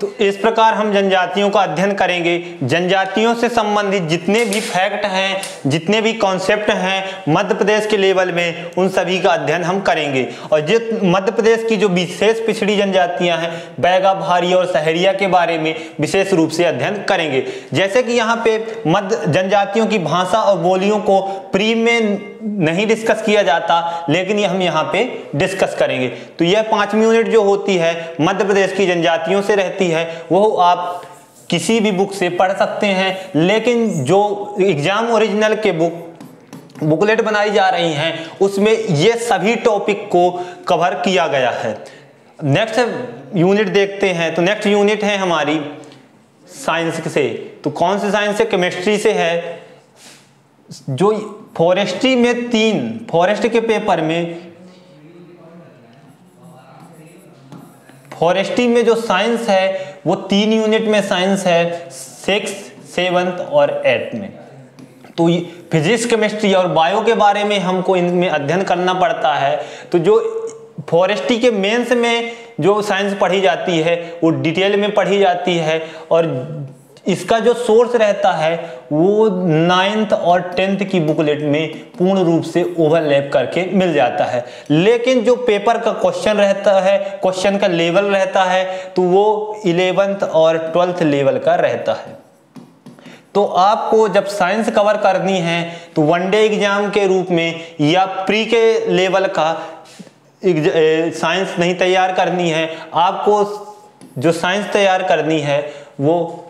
तो इस प्रकार हम जनजातियों का अध्ययन करेंगे। जनजातियों से संबंधित जितने भी फैक्ट हैं, जितने भी कॉन्सेप्ट हैं मध्य प्रदेश के लेवल में, उन सभी का अध्ययन हम करेंगे। और जिस मध्य प्रदेश की जो विशेष पिछड़ी जनजातियां हैं, बैगा, भारी और सहरिया के बारे में विशेष रूप से अध्ययन करेंगे। जैसे कि यहाँ पे मध्य जनजातियों की भाषा और बोलियों को प्री में नहीं डिस्कस किया जाता, लेकिन ये हम यहाँ पे डिस्कस करेंगे। तो यह पांचवी यूनिट जो होती है मध्य प्रदेश की जनजातियों से रहती है, वो आप किसी भी बुक से पढ़ सकते हैं, लेकिन जो एग्जाम ओरिजिनल के बुकलेट बनाई जा रही हैं उसमें ये सभी टॉपिक को कवर किया गया है। नेक्स्ट यूनिट देखते हैं। तो नेक्स्ट यूनिट है हमारी साइंस से। तो कौन से साइंस से? केमिस्ट्री से है। जो फॉरेस्ट्री में फॉरेस्ट के पेपर में फॉरेस्ट्री में जो साइंस है वो 3 यूनिट में साइंस है, 6, 7 और 8 में। तो फिजिक्स, केमिस्ट्री और बायो के बारे में हमको इनमें अध्ययन करना पड़ता है। तो जो फॉरेस्ट्री के मेंस में जो साइंस पढ़ी जाती है वो डिटेल में पढ़ी जाती है और इसका जो सोर्स रहता है वो 9th और 10th की बुकलेट में पूर्ण रूप से ओवरलैप करके मिल जाता है। लेकिन जो पेपर का क्वेश्चन रहता है, क्वेश्चन का लेवल रहता है, तो वो 11th और 12th लेवल का रहता है। तो आपको जब साइंस कवर करनी है तो वनडे एग्जाम के रूप में या प्री के लेवल का साइंस नहीं तैयार करनी है, आपको जो साइंस तैयार करनी है वो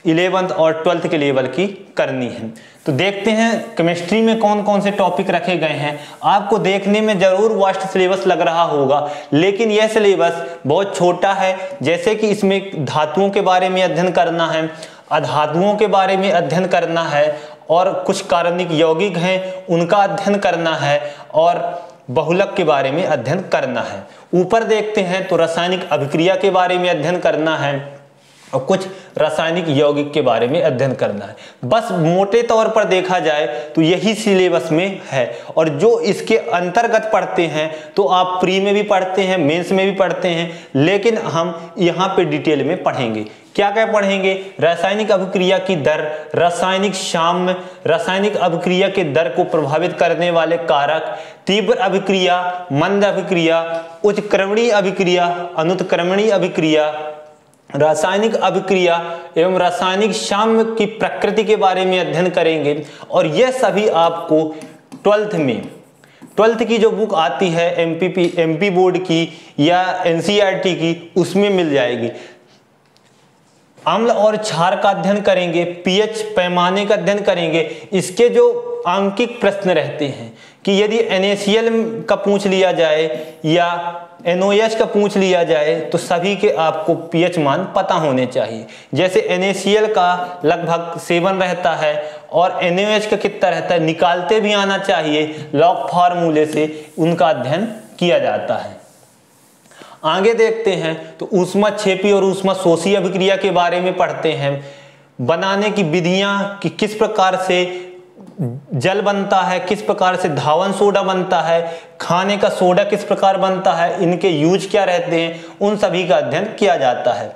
11th और 12th के लेवल की करनी है। तो देखते हैं केमिस्ट्री में कौन कौन से टॉपिक रखे गए हैं। आपको देखने में जरूर वास्ट सिलेबस लग रहा होगा, लेकिन यह सिलेबस बहुत छोटा है। जैसे कि इसमें धातुओं के बारे में अध्ययन करना है, अधातुओं के बारे में अध्ययन करना है और कुछ कार्बनिक यौगिक हैं उनका अध्ययन करना है और बहुलक के बारे में अध्ययन करना है। ऊपर देखते हैं तो रासायनिक अभिक्रिया के बारे में अध्ययन करना है और कुछ रासायनिक यौगिक के बारे में अध्ययन करना है। बस मोटे तौर पर देखा जाए तो यही सिलेबस में है। और जो इसके अंतर्गत पढ़ते हैं तो आप प्री में भी पढ़ते हैं, मेंस में भी पढ़ते हैं, लेकिन हम यहाँ पे डिटेल में पढ़ेंगे। क्या क्या पढ़ेंगे? रासायनिक अभिक्रिया की दर, रासायनिक साम्य, रासायनिक अभिक्रिया के दर को प्रभावित करने वाले कारक, तीव्र अभिक्रिया, मंद अभिक्रिया, उच्चक्रमणीय अभिक्रिया, अनुत्क्रमणीय अभिक्रिया, रासायनिक अभिक्रिया एवं रासायनिक साम्य की प्रकृति के बारे में अध्ययन करेंगे। और यह सभी आपको 12th की जो बुक आती है एमपी बोर्ड की या एनसीईआरटी की, उसमें मिल जाएगी। अम्ल और क्षार का अध्ययन करेंगे, पीएच पैमाने का अध्ययन करेंगे। इसके जो अंकित प्रश्न रहते हैं कि यदि NaCl का पूछ लिया जाए या NOH का पूछ लिया जाए तो सभी के आपको pH मान पता होने चाहिए। जैसे NaCl का लगभग 7 रहता है और NaOH का कितना रहता है निकालते भी आना चाहिए, लॉग फार्मूले से उनका अध्ययन किया जाता है। आगे देखते हैं तो ऊष्माक्षेपी और ऊष्माशोषी अभिक्रिया के बारे में पढ़ते हैं। बनाने की विधियां कि किस प्रकार से जल बनता है, किस प्रकार से धावन सोडा बनता है, खाने का सोडा किस प्रकार बनता है, इनके यूज क्या रहते हैं, उन सभी का अध्ययन किया जाता है।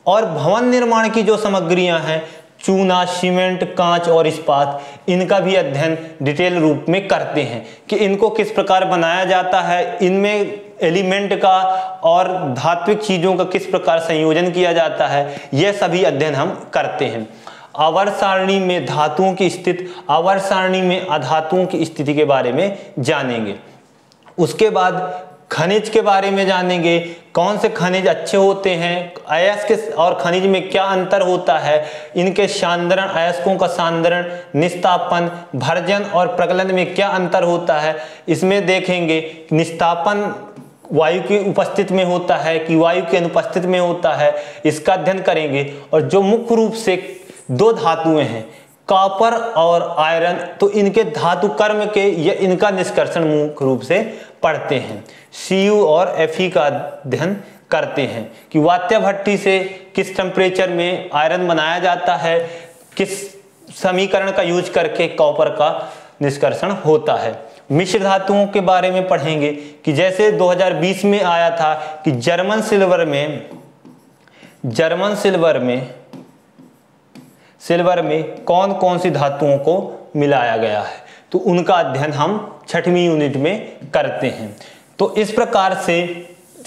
और भवन निर्माण की जो सामग्रियां हैं चूना, सीमेंट, कांच और इस्पात, इनका भी अध्ययन डिटेल रूप में करते हैं कि इनको किस प्रकार बनाया जाता है, इनमें एलिमेंट का और धात्विक चीजों का किस प्रकार संयोजन किया जाता है, यह सभी अध्ययन हम करते हैं। आवर्त सारणी में धातुओं की स्थिति, आवर्त सारणी में अधातुओं की स्थिति के बारे में जानेंगे। उसके बाद खनिज के बारे में जानेंगे, कौन से खनिज अच्छे होते हैं, अयस्क और खनिज में क्या अंतर होता है, इनके सांद्रण, अयस्कों का सांद्रण, निस्तापन, भर्जन और प्रगलन में क्या अंतर होता है। इसमें देखेंगे निस्तापन वायु की उपस्थिति में होता है कि वायु के अनुपस्थित में होता है, इसका अध्ययन करेंगे। और जो मुख्य रूप से 2 धातुएं हैं कॉपर और आयरन, तो इनके धातु कर्म के या इनका निष्कर्षण मुख्य रूप से पढ़ते हैं। Cu और Fe का अध्ययन करते हैं कि वात्या भट्टी से किस टेम्परेचर में आयरन बनाया जाता है, किस समीकरण का यूज करके कॉपर का निष्कर्षण होता है। मिश्र धातुओं के बारे में पढ़ेंगे कि जैसे 2020 में आया था कि जर्मन सिल्वर में कौन कौन सी धातुओं को मिलाया गया है, तो उनका अध्ययन हम 6वीं यूनिट में करते हैं। तो इस प्रकार से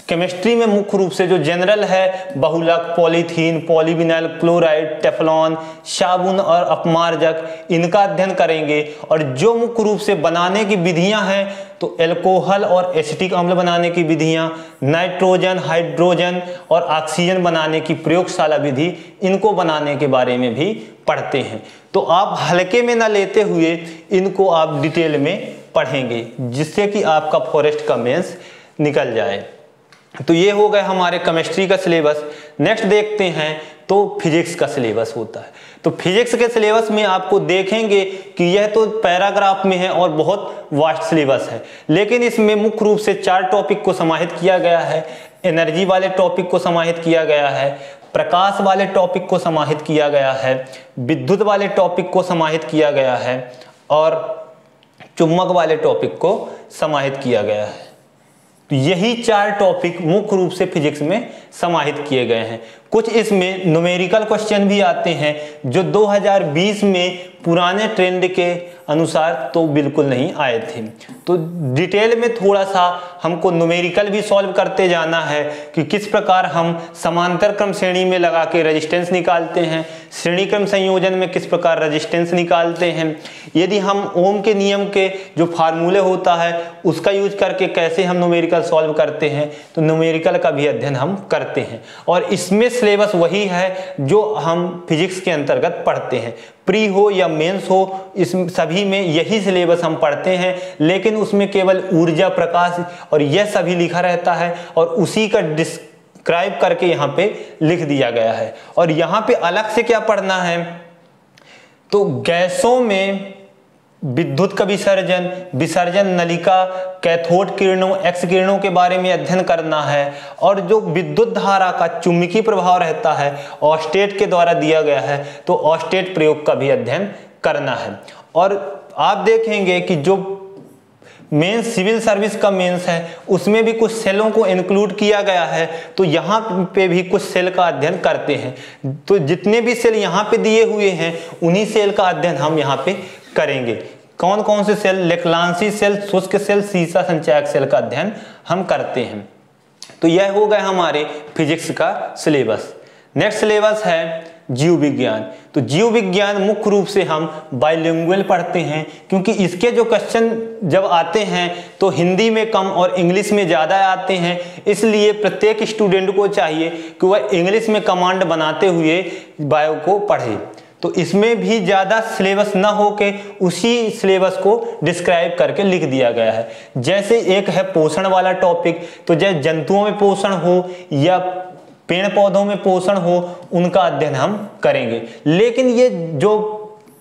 केमिस्ट्री में मुख्य रूप से जो जनरल है बहुलक, पॉलीथीन, पॉलीविनाइल क्लोराइड, टेफ्लॉन, साबुन और अपमार्जक, इनका अध्ययन करेंगे। और जो मुख्य रूप से बनाने की विधियां हैं तो एल्कोहल और एसिटिक अम्ल बनाने की विधियां, नाइट्रोजन, हाइड्रोजन और ऑक्सीजन बनाने की प्रयोगशाला विधि, इनको बनाने के बारे में भी पढ़ते हैं। तो आप हल्के में ना लेते हुए इनको आप डिटेल में पढ़ेंगे जिससे कि आपका फॉरेस्ट का मेंस निकल जाए। तो ये हो गए हमारे केमिस्ट्री का सिलेबस। नेक्स्ट देखते हैं तो फिजिक्स का सिलेबस होता है। तो फिजिक्स के सिलेबस में आपको देखेंगे कि यह तो पैराग्राफ में है और बहुत वास्ट सिलेबस है, लेकिन इसमें मुख्य रूप से 4 टॉपिक को समाहित किया गया है। एनर्जी वाले टॉपिक को समाहित किया गया है, प्रकाश वाले टॉपिक को समाहित किया गया है, विद्युत वाले टॉपिक को समाहित किया गया है और चुंबक वाले टॉपिक को समाहित किया गया है। तो यही 4 टॉपिक मुख्य रूप से फिजिक्स में समाहित किए गए हैं। कुछ इसमें न्यूमेरिकल क्वेश्चन भी आते हैं जो 2020 में पुराने ट्रेंड के अनुसार तो बिल्कुल नहीं आए थे। तो डिटेल में थोड़ा सा हमको न्यूमेरिकल भी सॉल्व करते जाना है कि किस प्रकार हम समांतर क्रम श्रेणी में लगा के रेजिस्टेंस निकालते हैं, श्रेणी क्रम संयोजन में किस प्रकार रेजिस्टेंस निकालते हैं, यदि हम ओम के नियम के जो फार्मूले होता है उसका यूज करके कैसे हम न्यूमेरिकल सॉल्व करते हैं, तो न्यूमेरिकल का भी अध्ययन हम करते हैं। और इसमें सिलेबस वही है जो हम फिजिक्स के अंतर्गत पढ़ते हैं। प्री हो या मेंस हो, इस सभी में यही सिलेबस हम पढ़ते हैं, लेकिन उसमें केवल ऊर्जा, प्रकाश और यह सभी लिखा रहता है और उसी का डिस्क्राइब करके यहाँ पे लिख दिया गया है। और यहाँ पे अलग से क्या पढ़ना है, तो गैसों में विद्युत का विसर्जन नलिका, कैथोड किरणों, एक्स किरणों के बारे में अध्ययन करना है। और जो विद्युत धारा का चुंबकीय प्रभाव रहता है ऑस्टेट के द्वारा दिया गया है, तो ऑस्टेट प्रयोग का भी अध्ययन करना है। और आप देखेंगे कि जो मेंस सिविल सर्विस का मेंस है उसमें भी कुछ सेलों को इंक्लूड किया गया है, तो यहाँ पे भी कुछ सेल का अध्ययन करते हैं। तो जितने भी सेल यहाँ पे दिए हुए हैं उन्हीं सेल का अध्ययन हम यहाँ पे करेंगे। कौन कौन से सेल, लेखलांसी सेल, शुष्क सेल, सीसा संचायक सेल का अध्ययन हम करते हैं। तो यह हो गया हमारे फिजिक्स का सिलेबस। नेक्स्ट सिलेबस है जीव विज्ञान। तो जीव विज्ञान मुख्य रूप से हम बाइलिंगुअल पढ़ते हैं, क्योंकि इसके जो क्वेश्चन जब आते हैं तो हिंदी में कम और इंग्लिश में ज़्यादा आते हैं, इसलिए प्रत्येक स्टूडेंट को चाहिए कि वह इंग्लिश में कमांड बनाते हुए बायो को पढ़े। तो इसमें भी ज़्यादा सिलेबस ना हो के उसी सिलेबस को डिस्क्राइब करके लिख दिया गया है। जैसे एक है पोषण वाला टॉपिक, तो जैसे जंतुओं में पोषण हो या पेड़ पौधों में पोषण हो, उनका अध्ययन हम करेंगे। लेकिन ये जो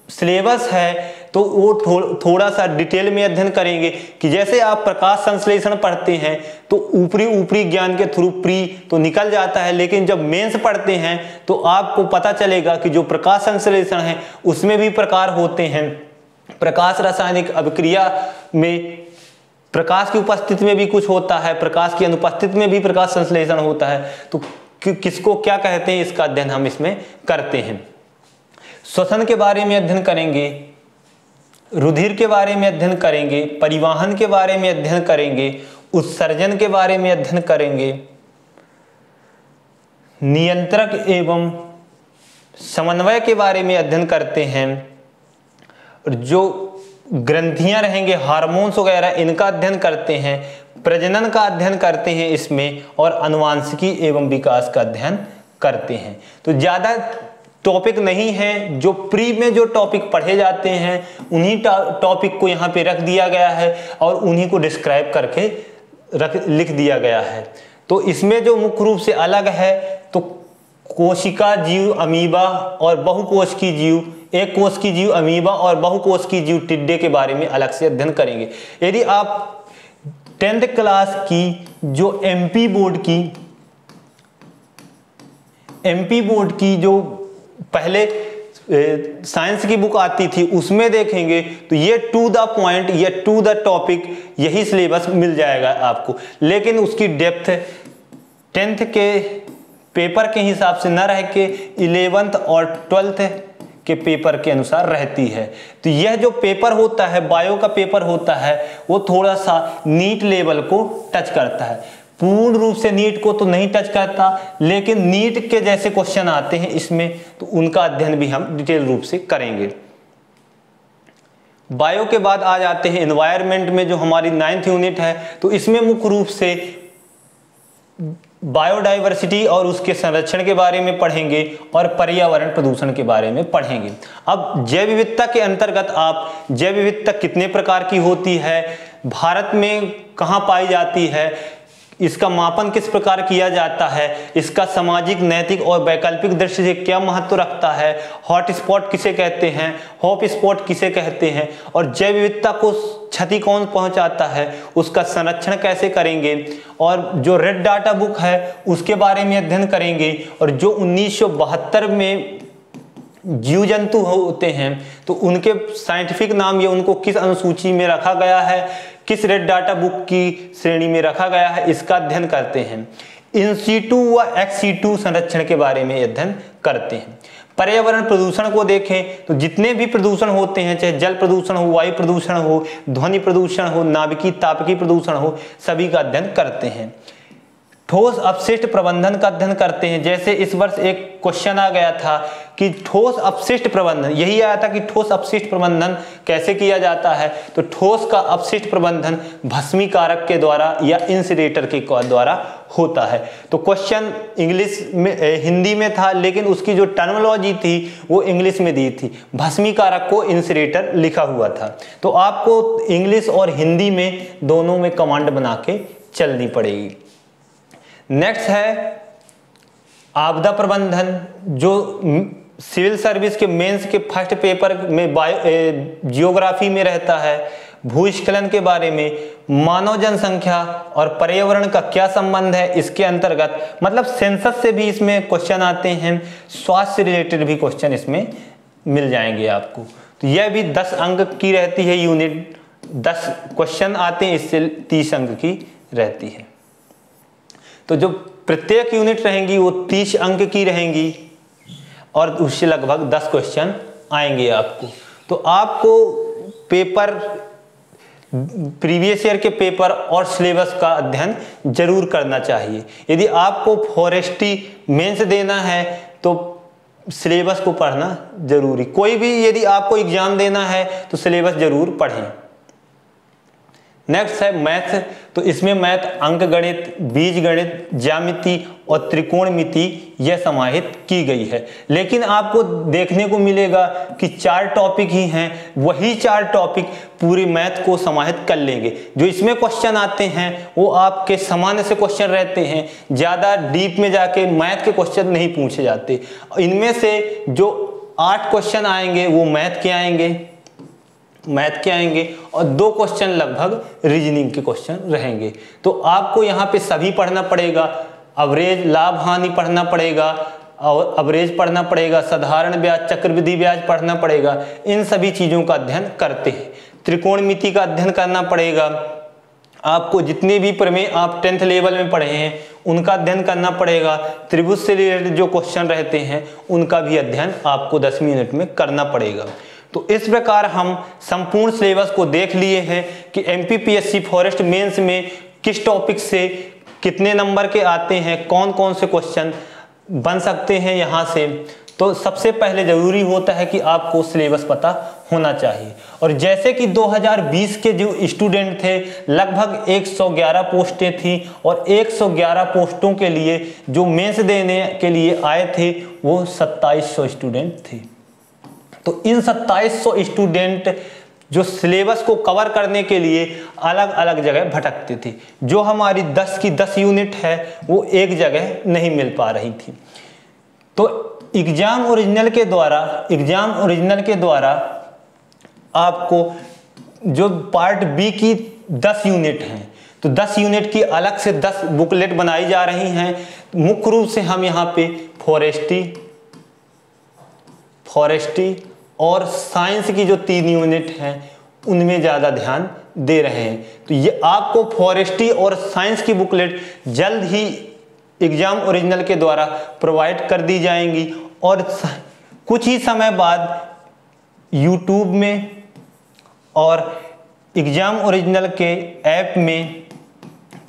सिलेबस है तो वो थोड़ा सा डिटेल में अध्ययन करेंगे कि जैसे आप प्रकाश संश्लेषण पढ़ते हैं तो ऊपरी ज्ञान के थ्रू प्री तो निकल जाता है, लेकिन जब मेंस पढ़ते हैं तो आपको पता चलेगा कि जो प्रकाश संश्लेषण है उसमें भी प्रकार होते हैं। प्रकाश रासायनिक अभिक्रिया में प्रकाश की उपस्थिति में भी कुछ होता है, प्रकाश की अनुपस्थिति में भी प्रकाश संश्लेषण होता है। तो किसको क्या कहते हैं, इसका अध्ययन हम इसमें करते हैं। श्वसन के बारे में अध्ययन करेंगे, रुधिर के बारे में अध्ययन करेंगे, परिवहन के बारे में अध्ययन करेंगे, उत्सर्जन के बारे में अध्ययन करेंगे, नियंत्रक एवं समन्वय के बारे में अध्ययन करते हैं, और जो ग्रंथियां रहेंगे हार्मोन्स वगैरह इनका अध्ययन करते हैं, प्रजनन का अध्ययन करते हैं इसमें, और आनुवांशिकी एवं विकास का अध्ययन करते हैं। तो ज़्यादा टॉपिक नहीं है, जो प्री में जो टॉपिक पढ़े जाते हैं उन्हीं टॉपिक को यहाँ पे रख दिया गया है और उन्हीं को डिस्क्राइब करके लिख दिया गया है। तो इसमें जो मुख्य रूप से अलग है तो कोशिका जीव अमीबा और बहुकोश की जीव, एक कोश की जीव अमीबा और बहुकोश की जीव टिड्डे के बारे में अलग से अध्ययन करेंगे। यदि आप 10th क्लास की जो एमपी बोर्ड की जो पहले साइंस की बुक आती थी उसमें देखेंगे तो ये टू द पॉइंट, ये टू द टॉपिक, यही सिलेबस मिल जाएगा आपको। लेकिन उसकी डेप्थ 10th के पेपर के हिसाब से न रह के 11th और 12th के पेपर के अनुसार रहती है। तो यह जो पेपर होता है, बायो का पेपर होता है, वो थोड़ा सा नीट लेवल को टच करता है। पूर्ण रूप से नीट को तो नहीं टच करता, लेकिन नीट के जैसे क्वेश्चन आते हैं इसमें, तो उनका अध्ययन भी हम डिटेल रूप से करेंगे। बायो के बाद आ जाते हैं एनवायरनमेंट में, जो हमारी 9th यूनिट है। तो इसमें मुख्य रूप से बायोडाइवर्सिटी और उसके संरक्षण के बारे में पढ़ेंगे और पर्यावरण प्रदूषण के बारे में पढ़ेंगे। अब जैव विविधता के अंतर्गत आप जैव विविधता कितने प्रकार की होती है, भारत में कहाँ पाई जाती है, इसका मापन किस प्रकार किया जाता है, इसका सामाजिक, नैतिक और वैकल्पिक दृष्टि से क्या महत्व रखता है, हॉट स्पॉट किसे कहते हैं, हॉप स्पॉट किसे कहते हैं, और जैव विविधता को क्षति कौन पहुंचाता है, उसका संरक्षण कैसे करेंगे, और जो रेड डाटा बुक है उसके बारे में अध्ययन करेंगे। और जो 1972 में जीव जंतु होते हैं तो उनके साइंटिफिक नाम या उनको किस अनुसूची में रखा गया है, किस रेड डाटा बुक की श्रेणी में रखा गया है, इसका अध्ययन करते हैं। इन सीटू व एक्स सीटू संरक्षण के बारे में अध्ययन करते हैं। पर्यावरण प्रदूषण को देखें तो जितने भी प्रदूषण होते हैं, चाहे जल प्रदूषण हो, वायु प्रदूषण हो, ध्वनि प्रदूषण हो, नाभिकीय तापकीय प्रदूषण हो, सभी का अध्ययन करते हैं। ठोस अपशिष्ट प्रबंधन का अध्ययन करते हैं। जैसे इस वर्ष एक क्वेश्चन आ गया था कि ठोस अपशिष्ट प्रबंधन, यही आया था कि ठोस अपशिष्ट प्रबंधन कैसे किया जाता है। तो ठोस का अपशिष्ट प्रबंधन भस्मीकारक के द्वारा या इंसिनेरेटर के द्वारा होता है। तो क्वेश्चन इंग्लिश में, हिंदी में था, लेकिन उसकी जो टर्मिनोलॉजी थी वो इंग्लिश में दी थी। भस्मीकारक को इंसिनेरेटर लिखा हुआ था। तो आपको इंग्लिश और हिंदी में दोनों में कमांड बना के चलनी पड़ेगी। नेक्स्ट है आपदा प्रबंधन, जो सिविल सर्विस के मेंस के फर्स्ट पेपर में जियोग्राफी में रहता है। भूस्खलन के बारे में, मानव जनसंख्या और पर्यावरण का क्या संबंध है इसके अंतर्गत, मतलब सेंसस से भी इसमें क्वेश्चन आते हैं। स्वास्थ्य से रिलेटेड भी क्वेश्चन इसमें मिल जाएंगे आपको। तो यह भी 10 अंक की रहती है यूनिट, 10 क्वेश्चन आते हैं, इससे 30 अंक की रहती है। तो जो प्रत्येक यूनिट रहेंगी वो 30 अंक की रहेंगी और उससे लगभग 10 क्वेश्चन आएंगे आपको। तो आपको पेपर, प्रीवियस ईयर के पेपर और सिलेबस का अध्ययन जरूर करना चाहिए। यदि आपको फॉरेस्ट्री मेंस देना है तो सिलेबस को पढ़ना जरूरी। कोई भी यदि आपको एग्जाम देना है तो सिलेबस जरूर पढ़ें। नेक्स्ट है मैथ, तो इसमें मैथ अंक गणित, बीज गणित, ज्यामिति और त्रिकोणमिति यह समाहित की गई है। लेकिन आपको देखने को मिलेगा कि 4 टॉपिक ही हैं, वही 4 टॉपिक पूरी मैथ को समाहित कर लेंगे। जो इसमें क्वेश्चन आते हैं वो आपके सामान्य से क्वेश्चन रहते हैं, ज़्यादा डीप में जाके मैथ के क्वेश्चन नहीं पूछे जाते। इनमें से जो 8 क्वेश्चन आएंगे वो मैथ के आएंगे और 2 क्वेश्चन लगभग रीजनिंग के क्वेश्चन रहेंगे। तो आपको यहाँ पे सभी पढ़ना पड़ेगा, एवरेज, लाभ हानि पढ़ना पड़ेगा और एवरेज पढ़ना पड़ेगा, साधारण ब्याज, चक्रवृद्धि ब्याज पढ़ना पड़ेगा। इन सभी चीज़ों का अध्ययन करते हैं। त्रिकोणमिति का अध्ययन करना पड़ेगा आपको, जितने भी प्रमेय आप 10th लेवल में पढ़े हैं उनका अध्ययन करना पड़ेगा। त्रिभुज से रिलेटेड जो क्वेश्चन रहते हैं उनका भी अध्ययन आपको 10वीं यूनिट में करना पड़ेगा। तो इस प्रकार हम संपूर्ण सिलेबस को देख लिए हैं कि एमपीपीएससी फॉरेस्ट मेंस में किस टॉपिक से कितने नंबर के आते हैं, कौन कौन से क्वेश्चन बन सकते हैं यहाँ से। तो सबसे पहले ज़रूरी होता है कि आपको सिलेबस पता होना चाहिए। और जैसे कि 2020 के जो स्टूडेंट थे लगभग 111 पोस्टें थी और 111 पोस्टों के लिए जो मेंस देने के लिए आए थे वो 2700 स्टूडेंट थे। तो इन 2700 स्टूडेंट जो सिलेबस को कवर करने के लिए अलग अलग जगह भटकते थे। जो हमारी 10 की 10 यूनिट है वो एक जगह नहीं मिल पा रही थी। तो एग्जाम ओरिजिनल के द्वारा आपको जो पार्ट बी की 10 यूनिट हैं, तो 10 यूनिट की अलग से 10 बुकलेट बनाई जा रही हैं। मुख्य रूप से हम यहाँ पे फॉरेस्ट्री और साइंस की जो 3 यूनिट हैं उनमें ज़्यादा ध्यान दे रहे हैं। तो ये आपको फॉरेस्ट्री और साइंस की बुकलेट जल्द ही एग्जाम ओरिजिनल के द्वारा प्रोवाइड कर दी जाएंगी और कुछ ही समय बाद यूट्यूब में और एग्जाम ओरिजिनल के ऐप में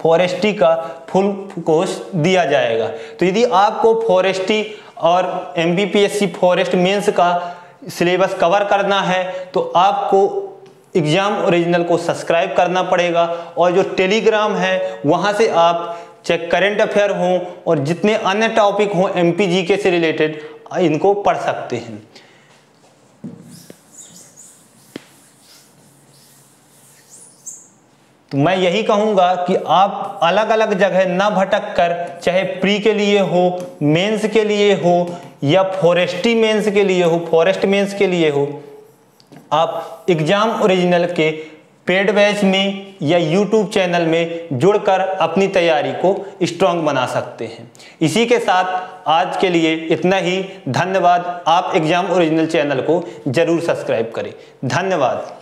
फॉरेस्ट्री का फुल कोर्स दिया जाएगा। तो यदि आपको फॉरेस्ट्री और एमपीपीएससी फॉरेस्ट मेंस का सिलेबस कवर करना है तो आपको एग्जाम ओरिजिनल को सब्सक्राइब करना पड़ेगा और जो टेलीग्राम है वहां से आप चाहे करंट अफेयर हो और जितने अन्य टॉपिक हों एमपीजीके से रिलेटेड इनको पढ़ सकते हैं। तो मैं यही कहूंगा कि आप अलग अलग जगह ना भटक कर, चाहे प्री के लिए हो, मेंस के लिए हो या फॉरेस्ट्री मेंस के लिए हो, फॉरेस्ट मेंस के लिए हो, आप एग्जाम ओरिजिनल के पेड बैच में या यूट्यूब चैनल में जुड़कर अपनी तैयारी को स्ट्रांग बना सकते हैं। इसी के साथ आज के लिए इतना ही। धन्यवाद। आप एग्जाम ओरिजिनल चैनल को जरूर सब्सक्राइब करें। धन्यवाद।